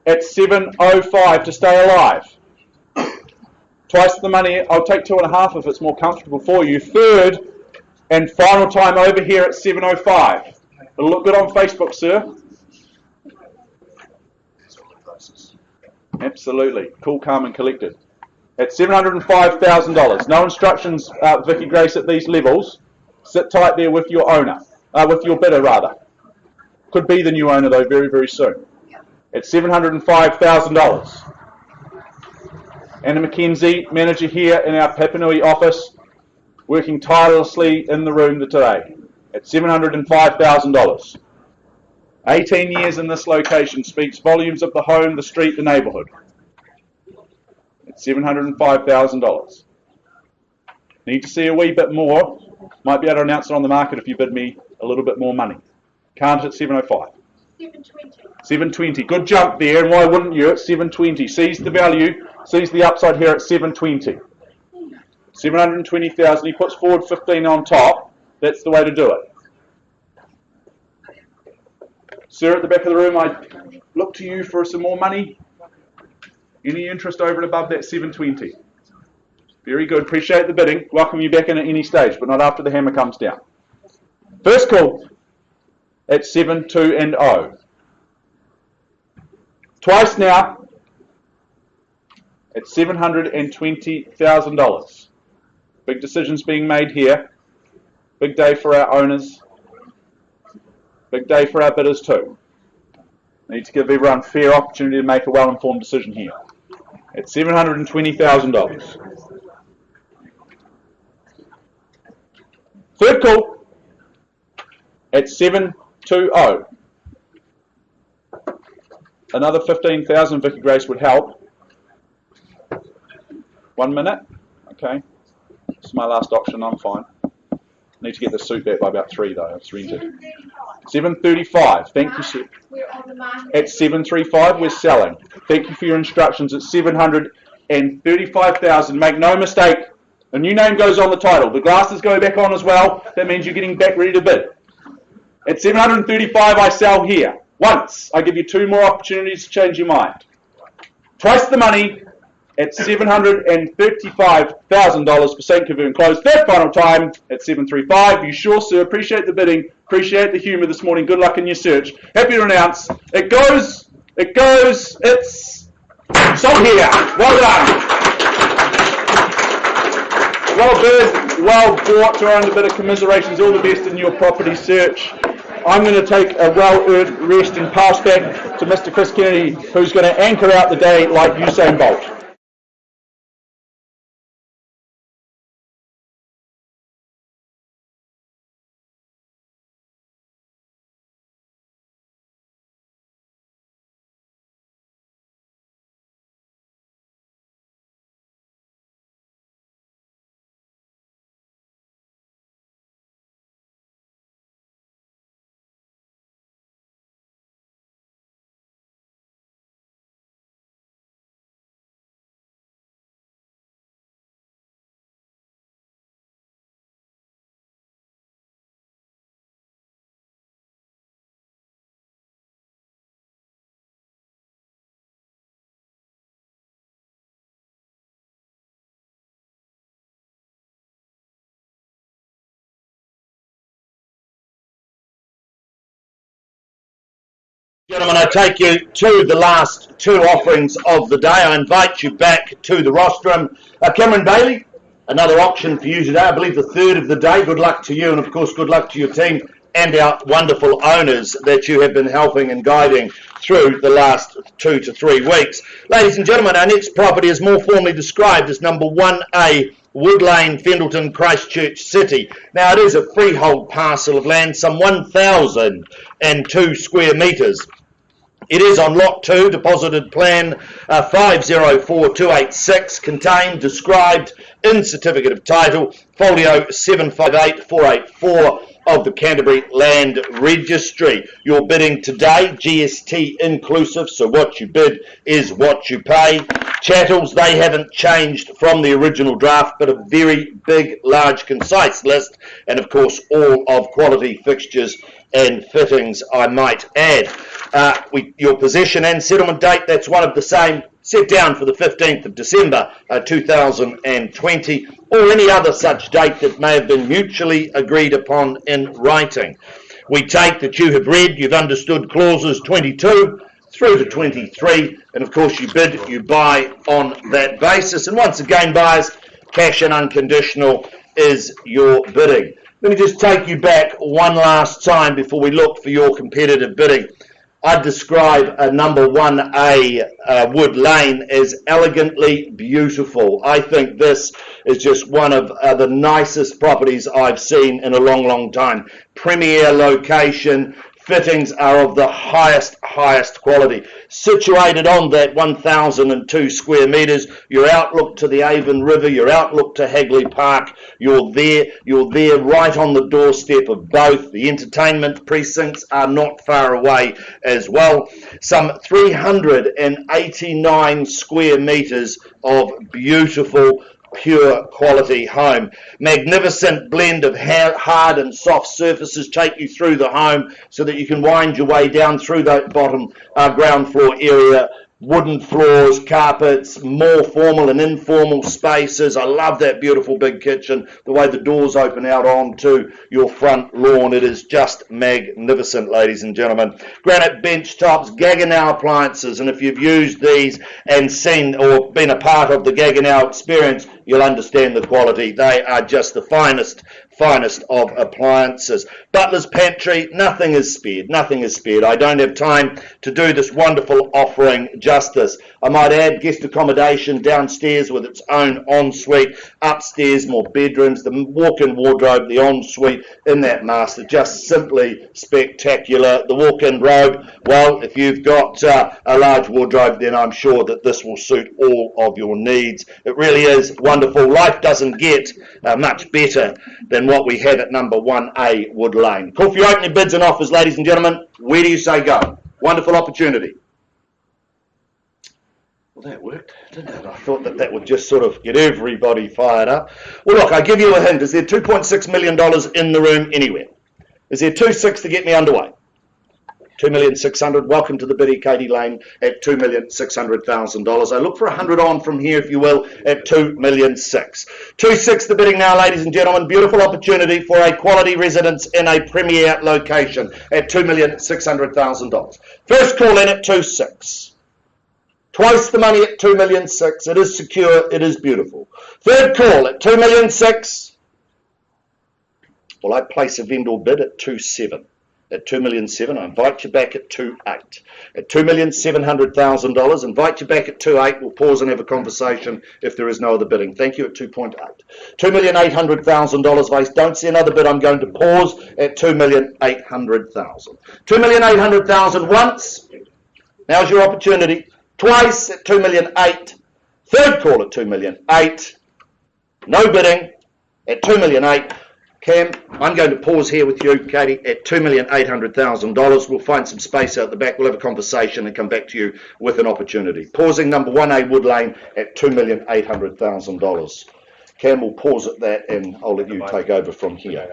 at 7:05 to stay alive. Twice the money. I'll take 2.5 if it's more comfortable for you. Third and final time over here at 7:05. It'll look good on Facebook, sir. Absolutely. Cool, calm and collected. At $705,000. No instructions, Vicky Grace, at these levels. Sit tight there with your owner. With your bidder, rather. Could be the new owner, though, very, very soon. At $705,000. Anna McKenzie, manager here in our Papanui office, working tirelessly in the room today. At $705,000. 18 years in this location speaks volumes of the home, the street, the neighbourhood. At $705,000. Need to see a wee bit more. Might be able to announce it on the market if you bid me a little bit more money. Can't at 705. 720. 720. Good jump there, and why wouldn't you at 720? Sees the value, sees the upside here at 720. 720,000. He puts forward 15 on top. That's the way to do it. Sir, at the back of the room, I look to you for some more money. Any interest over and above that 720? Very good. Appreciate the bidding. Welcome you back in at any stage, but not after the hammer comes down. First call at 7-2 and 0. Twice now at $720,000. Big decisions being made here. Big day for our owners. Big day for our bidders too. Need to give everyone fair opportunity to make a well-informed decision here. At $720,000. Third call at 720. Another 15,000, Vicky Grace, would help. 1 minute. Okay. This is my last option. I'm fine. Need to get the suit back by about 3 though. It's rented. 735. Thank you, sir. We're on the market. At 735, we're selling. Thank you for your instructions. At 735,000. Make no mistake. A new name goes on the title. The glasses go back on as well. That means you're getting back ready to bid. At 735, I sell here. Once. I give you 2 more opportunities to change your mind. Twice the money at $735,000 for St. Kavern Close. Third final time at 735. You sure, sir? Appreciate the bidding. Appreciate the humour this morning. Good luck in your search. Happy to announce it goes, it's sold here. Well done. Well bid, well bought. To earn a bit of commiserations. All the best in your property search. I'm going to take a well-earned rest and pass back to Mr. Chris Kennedy, who's going to anchor out the day like Usain Bolt. Gentlemen, I take you to the last 2 offerings of the day. I invite you back to the rostrum. Cameron Bailey, another auction for you today. I believe the 3rd of the day. Good luck to you, and of course, good luck to your team and our wonderful owners that you have been helping and guiding through the last 2 to 3 weeks. Ladies and gentlemen, our next property is more formally described as number 1A, Wood Lane, Fendleton, Christchurch City. Now, it is a freehold parcel of land, some 1,002 square metres. It is on lot 2, deposited plan 504286, contained, described in certificate of title, folio 758484 of the Canterbury Land Registry. Your bidding today, GST inclusive, so what you bid is what you pay. Chattels, they haven't changed from the original draft, but a very big, large, concise list, and of course all of quality fixtures and fittings, I might add. Your possession and settlement date, that's one of the same, set down for the 15th of December 2020, or any other such date that may have been mutually agreed upon in writing. We take that you have read, you've understood clauses 22 through to 23, and of course you bid, you buy on that basis. And once again, buyers, cash and unconditional is your bidding. Let me just take you back one last time before we look for your competitive bidding. I'd describe a number 1A Wood Lane as elegantly beautiful. I think this is just one of the nicest properties I've seen in a long, long time. Premier location. Fittings are of the highest quality. Situated on that 1,002 square metres, your outlook to the Avon River, your outlook to Hagley Park, you're there right on the doorstep of both. The entertainment precincts are not far away as well. Some 389 square metres of beautiful, pure quality home. Magnificent blend of hard and soft surfaces take you through the home so that you can wind your way down through that bottom ground floor area. Wooden floors, carpets, more formal and informal spaces. I love that beautiful big kitchen, the way the doors open out onto your front lawn. It is just magnificent, ladies and gentlemen. Granite bench tops, Gaggenau appliances, and if you've used these and seen or been a part of the Gaggenau experience, you'll understand the quality. They are just the finest of appliances. Butler's pantry, nothing is spared. I don't have time to do this wonderful offering justice. I might add guest accommodation downstairs with its own ensuite, upstairs more bedrooms, the walk-in wardrobe, the ensuite in that master, just simply spectacular. The walk-in robe, well, if you've got a large wardrobe, then I'm sure that this will suit all of your needs. It really is wonderful. Life doesn't get much better than what we have at number 1A Wood Lane. Call for your opening bids and offers, ladies and gentlemen. Where do you say go? Wonderful opportunity. Well, that worked, didn't it? I thought that would just sort of get everybody fired up. Well, look, I give you a hint. Is there $2.6 million in the room anywhere? Is there 2.6 to get me underway? 2,600,000. Welcome to the biddy, Katie Lane, at $2,600,000. I look for 100 on from here, if you will, at 2,600,000. 2.6 the bidding now, ladies and gentlemen. Beautiful opportunity for a quality residence in a premier location at $2,600,000. First call in at 2.6. Twice the money at 2,600,000. It is secure. It is beautiful. Third call at 2,600,000. Well, I place a vendor bid at 2.7. At 2,700,000, I invite you back at 2.8. At $2,700,000, invite you back at 2.8. We'll pause and have a conversation if there is no other bidding. Thank you at 2.8. $2,800,000. If I don't see another bid, I'm going to pause at 2,800,000. 2,800,000 once. Now's your opportunity. Twice at 2,800,000. Third call at 2,800,000. No bidding at 2,800,000. Cam, I'm going to pause here with you, Katie, at $2,800,000. We'll find some space out the back. We'll have a conversation and come back to you with an opportunity. Pausing number 1A Wood Lane at $2,800,000. Cam will pause at that and I'll let you take over from here.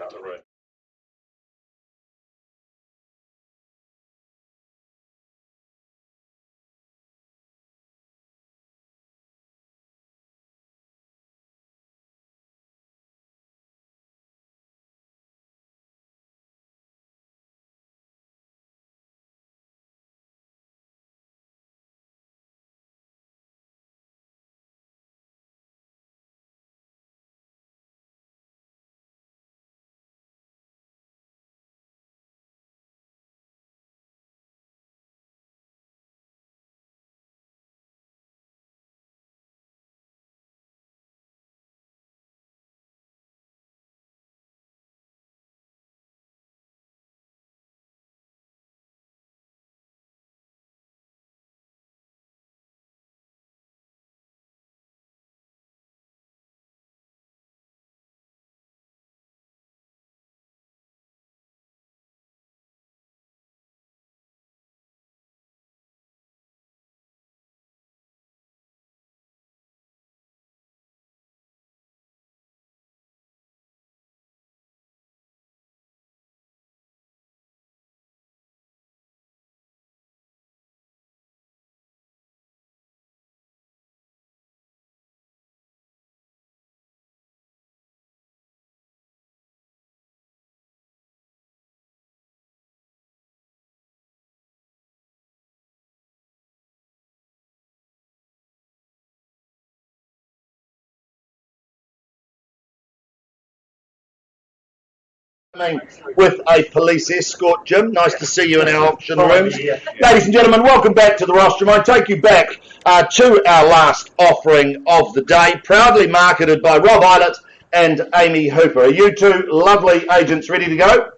With a police escort, Jim. Nice to see you in our auction rooms. Ladies and gentlemen, welcome back to the rostrum. I take you back to our last offering of the day, proudly marketed by Rob Eilert and Amy Hooper. Are you two lovely agents ready to go?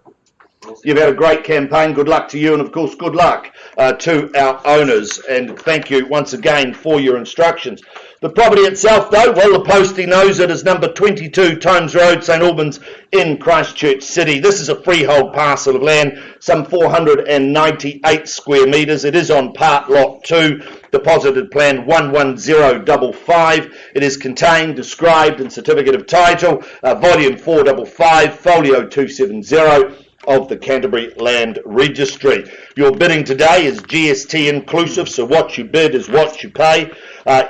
You've had a great campaign. Good luck to you, and of course, good luck to our owners. And thank you once again for your instructions. The property itself, though, well, the postie knows it is number 22 Tomes Road, St Albans in Christchurch City. This is a freehold parcel of land, some 498 square metres. It is on Part Lot 2, deposited plan 11055. It is contained, described, and certificate of title, volume 455, folio 270. Of the Canterbury Land Registry. Your bidding today is GST inclusive, so what you bid is what you pay.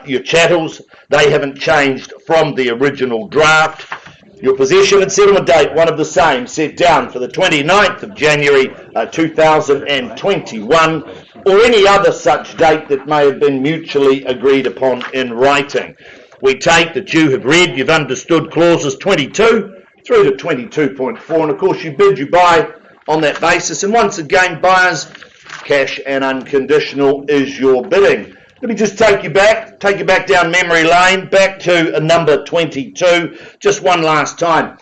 Your chattels, they haven't changed from the original draft. Your possession and settlement date, one of the same, set down for the 29th of January 2021, or any other such date that may have been mutually agreed upon in writing. We take that you have read, you've understood clauses 22 through to 22.4, and of course you bid, you buy on that basis. And once again, buyers, cash and unconditional is your bidding. Let me just take you back down memory lane, back to number 22, just one last time.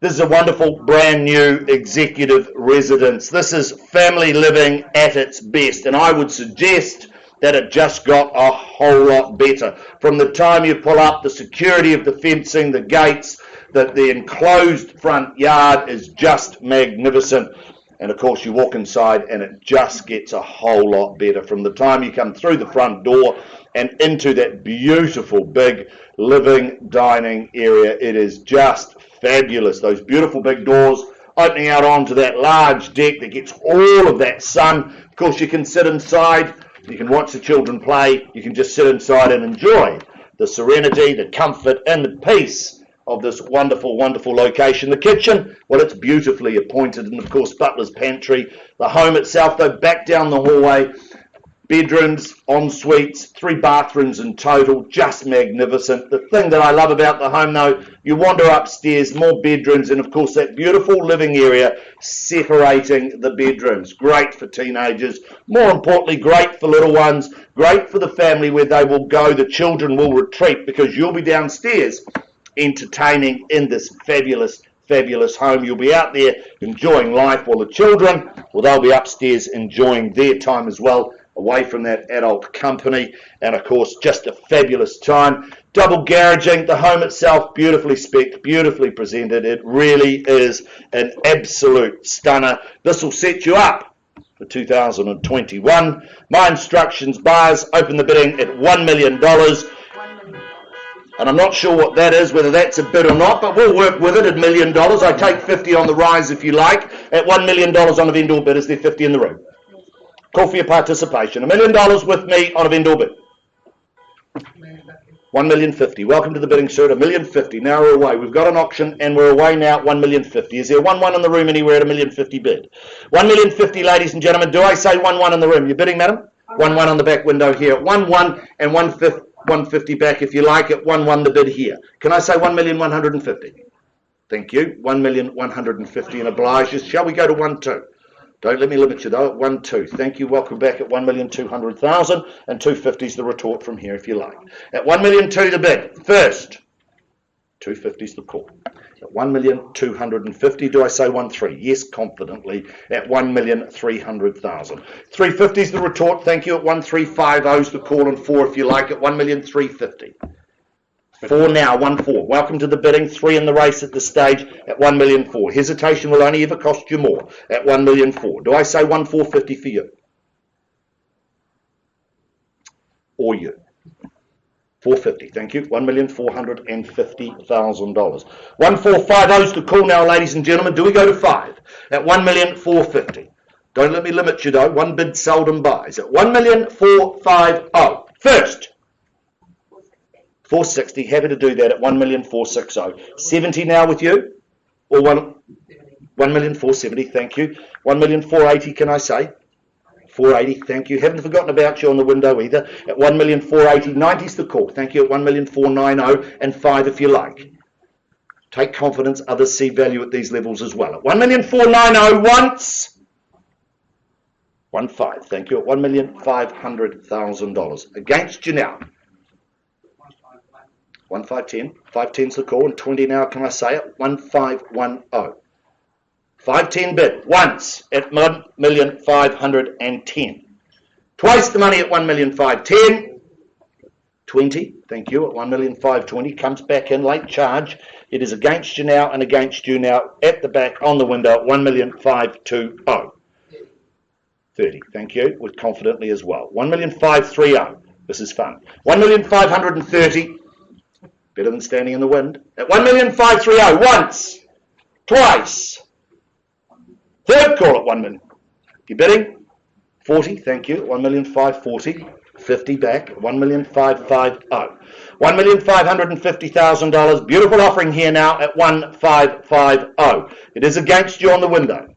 This is a wonderful brand new executive residence. This is family living at its best, and I would suggest that it just got a whole lot better. From the time you pull up, the security of the fencing, the gates, that the enclosed front yard is just magnificent. And of course you walk inside and it just gets a whole lot better. From the time you come through the front door and into that beautiful big living dining area, it is just fabulous. Those beautiful big doors opening out onto that large deck that gets all of that sun. Of course you can sit inside, you can watch the children play, you can just sit inside and enjoy the serenity, the comfort and the peace of this wonderful, wonderful location. The kitchen, well, it's beautifully appointed, and of course, butler's pantry. The home itself, though, back down the hallway, bedrooms, en suites, 3 bathrooms in total, just magnificent. The thing that I love about the home, though, you wander upstairs, more bedrooms, and of course, that beautiful living area separating the bedrooms. Great for teenagers, more importantly, great for little ones, great for the family where they will go, the children will retreat, because you'll be downstairs entertaining in this fabulous, fabulous home. You'll be out there enjoying life, while the children, well, they'll be upstairs enjoying their time as well, away from that adult company. And of course, just a fabulous time. Double garaging, the home itself beautifully spec'd, beautifully presented. It really is an absolute stunner. This will set you up for 2021. My instructions, buyers, open the bidding at $1 million. And I'm not sure what that is, whether that's a bid or not, but we'll work with it at $1 million. I take 50 on the rise if you like. At $1 million on a vendor bid, is there 50 in the room? Call for your participation. $1 million with me on a vendor bid. $1,050,000. Welcome to the bidding, sir. $1,050,000. Now we're away. We've got an auction and we're away now at $1,050,000. Is there 1-1 in the room anywhere at $1,050,000 bid? $1,050,000, ladies and gentlemen. Do I say 1-1 in the room? You're bidding, madam? 1-1 on the back window here. 1-1 and 150 back if you like at 1-1 the bid here. Can I say 1,150,000? Thank you. 1,150,000 and obliges. Shall we go to 1-2? Don't let me limit you though at 1-2. Thank you. Welcome back at 1,200,000 and 250 is the retort from here if you like. At 1,200,000 the bid. First. 250 is the call. At 1,250,000, do I say 1-3? Yes, confidently. At 1,300,000. 350 is the retort. Thank you. At 1,350 is the call, and 4 if you like. At 1,350,000. 4 now. 1-4. Welcome to the bidding. 3 in the race at this stage. At 1,400,000. Hesitation will only ever cost you more. At 1,400,000. Do I say 1,450 for you? Or you? 450, thank you. $1,450,000. 1,450 is the call now, ladies and gentlemen. Do we go to 5? At 1,450,000. Don't let me limit you though. One bid seldom buys. At 1,450,000. First. 460. Happy to do that at 1,460,000. 70 now with you? Or 1,470,000. Thank you. 1,480,000. Can I say? 480, thank you. Haven't forgotten about you on the window either. At 1,480,000, 90's the call. Thank you. At 1,490,000 and 5 if you like. Take confidence, others see value at these levels as well. At 1,490,000 once. 1.5, thank you, at $1,500,000. Against you now. 1,510. 510's the call, and 20 now, can I say it? 1,510. 510 bid once at 1,510,000. Twice the money at 1,510,000. 20, thank you, at 1,520,000. Comes back in late charge. It is against you now and against you now at the back on the window at 1,520,000. 30, thank you, with confidently as well. 1,530,000. This is fun. 1,530,000. Better than standing in the wind. At 1,530,000 once, twice. Third call at 1 million. You bidding? 40, thank you. 1,540,000. 50 back. 1,550,000. $1,550,000. Beautiful offering here now at 1,550. It is against you on the window.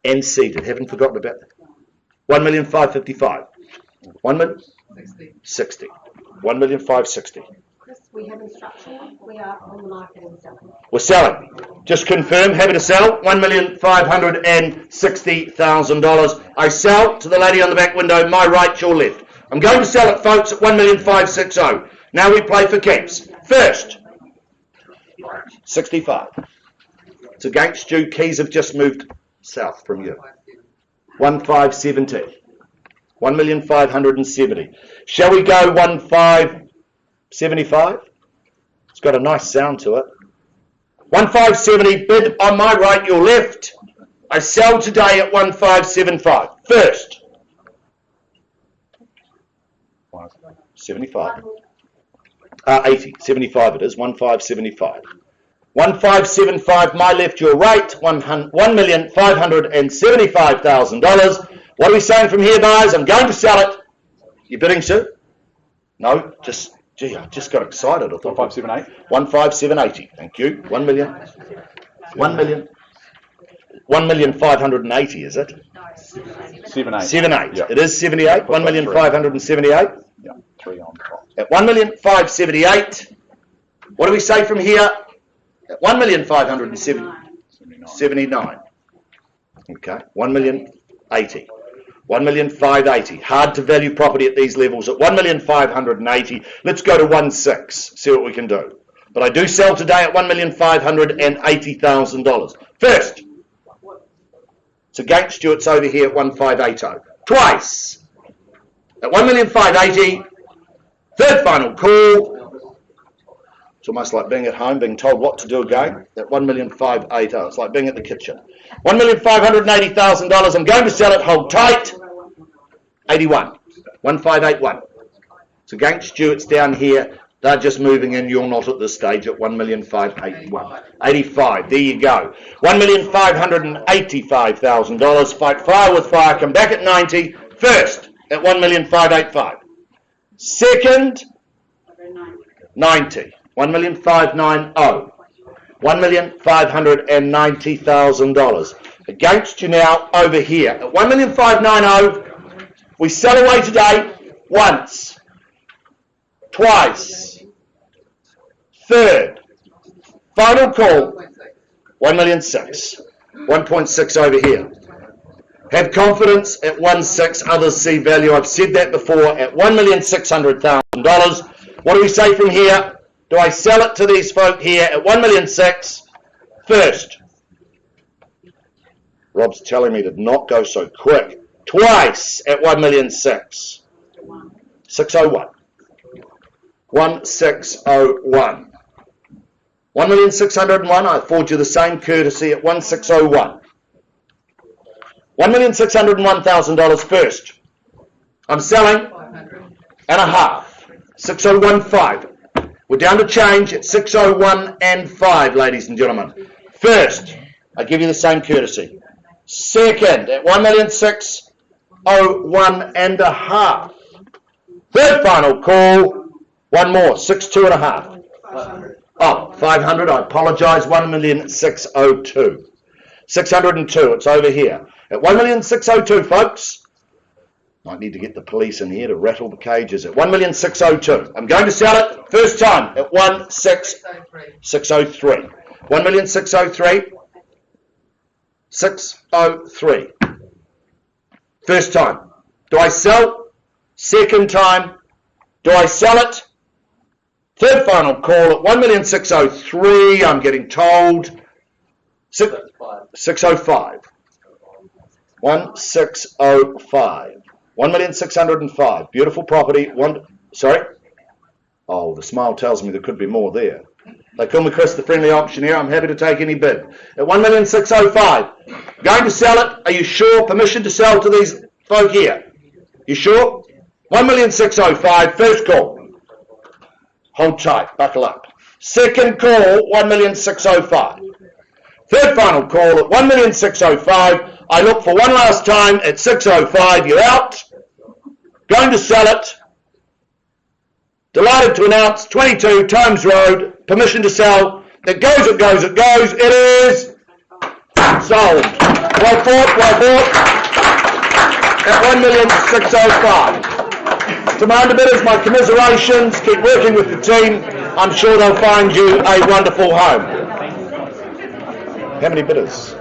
And seated. Haven't forgotten about that. 1,555,000. 1,060,000. 1,560,000. Chris, we have instruction. We are on the market and selling. We're selling. Just confirm. Happy to sell. $1,560,000. I sell to the lady on the back window. My right, your left. I'm going to sell it, folks, at 1,560,000. Now we play for keeps. First, 65. It's against you. Keys have just moved south from you. 1,570. 1,570,000. Shall we go 1,575? It's got a nice sound to it. 1,570, bid on my right, your left. I sell today at 1,575. First. 75. 80. 75 it is. 1,575. 1,575, my left, your right. $1,575,000. What are we saying from here, guys? I'm going to sell it. You bidding, Sue? No, just, gee, I just got excited. I thought 1,578. 1,580. Thank you. 1,580, is it? 78. 78. Yep. It is 78. 1,578. Yeah, 3 on top. At 1,578. What do we say from here? At 1,579. Okay. 1,080. 1,580. Hard to value property at these levels. At 1,580. Let's go to 1.6. See what we can do. But I do sell today at $1,580,000. First. It's against you. It's over here at 1,580. Twice. At 1,580,000. Third final call. It's almost like being at home, being told what to do again. At 1,580,000. It's like being at the kitchen. $1,580,000. I'm going to sell it. Hold tight. 81. 1,581. It's against you. It's down here. They're just moving in. You're not at this stage at 1,581. 85. There you go. $1,585,000. Fight fire with fire. Come back at 90. First at 1,585,000. Second, 90. 1,590,000. $1,590,000. Against you now over here at 1,590,000. We sell away today once, twice, third, final call, 1,600,000. 1.6 over here. Have confidence at 1.6. Others see value. I've said that before. At $1,600,000. What do we say from here? Do I sell it to these folk here at 1,600,000? First. Rob's telling me to not go so quick. Twice at 1,600,000. 601. 1,601. 1,601. I afford you the same courtesy at 1,601. $1,601,000 first. I'm selling and a half. 601.5. We're down to change at 601.5, ladies and gentlemen. First, I give you the same courtesy. Second, at 1,601.5. Third final call. One more. 62.5. Oh, 500. I apologise. 1,602. 602. It's over here. At 1,602, folks. Might need to get the police in here to rattle the cages at 1,602,000. I'm going to sell it first time at 1,603. 1,603,000. 603. First time. Do I sell? Second time. Do I sell it? Third final call at 1,603,000. I'm getting told 605. 1605. 1,605,000. Beautiful property. Sorry? Oh, the smile tells me there could be more there. They call me Chris, the friendly auctioneer. I'm happy to take any bid. At 1,605,000. Going to sell it. Are you sure? Permission to sell to these folk here? You sure? 1,605,000. First call. Hold tight. Buckle up. Second call. 1,605,000. Third final call at 1,605,000. I look for one last time at 605. You're out. Going to sell it. Delighted to announce 22 Times Road. Permission to sell. It goes, it goes, it goes. It is sold. Well bought, well bought. At 1,605,000. To my underbidders, my commiserations. Keep working with the team. I'm sure they'll find you a wonderful home. How many bidders?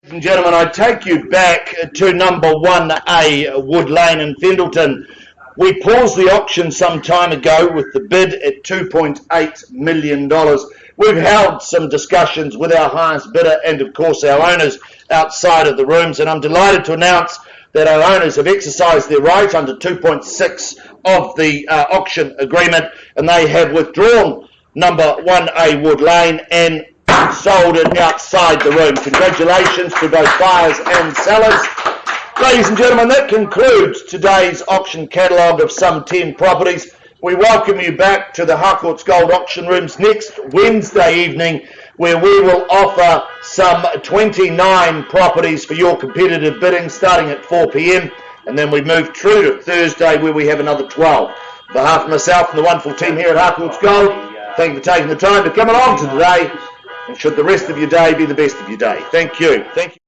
Ladies and gentlemen, I take you back to number 1A, Wood Lane in Fendleton. We paused the auction some time ago with the bid at $2.8 million. We've held some discussions with our highest bidder and, of course, our owners outside of the rooms, and I'm delighted to announce that our owners have exercised their right under 2.6 of the auction agreement, and they have withdrawn number 1A Wood Lane and sold it outside the room. Congratulations to both buyers and sellers. Ladies and gentlemen, that concludes today's auction catalogue of some 10 properties. We welcome you back to the Harcourts Gold Auction Rooms next Wednesday evening, where we will offer some 29 properties for your competitive bidding starting at 4 p.m. and then we move through to Thursday where we have another 12. On behalf of myself and the wonderful team here at Harcourts Gold, thank you for taking the time to come along to today, and should the rest of your day be the best of your day. Thank you. Thank you.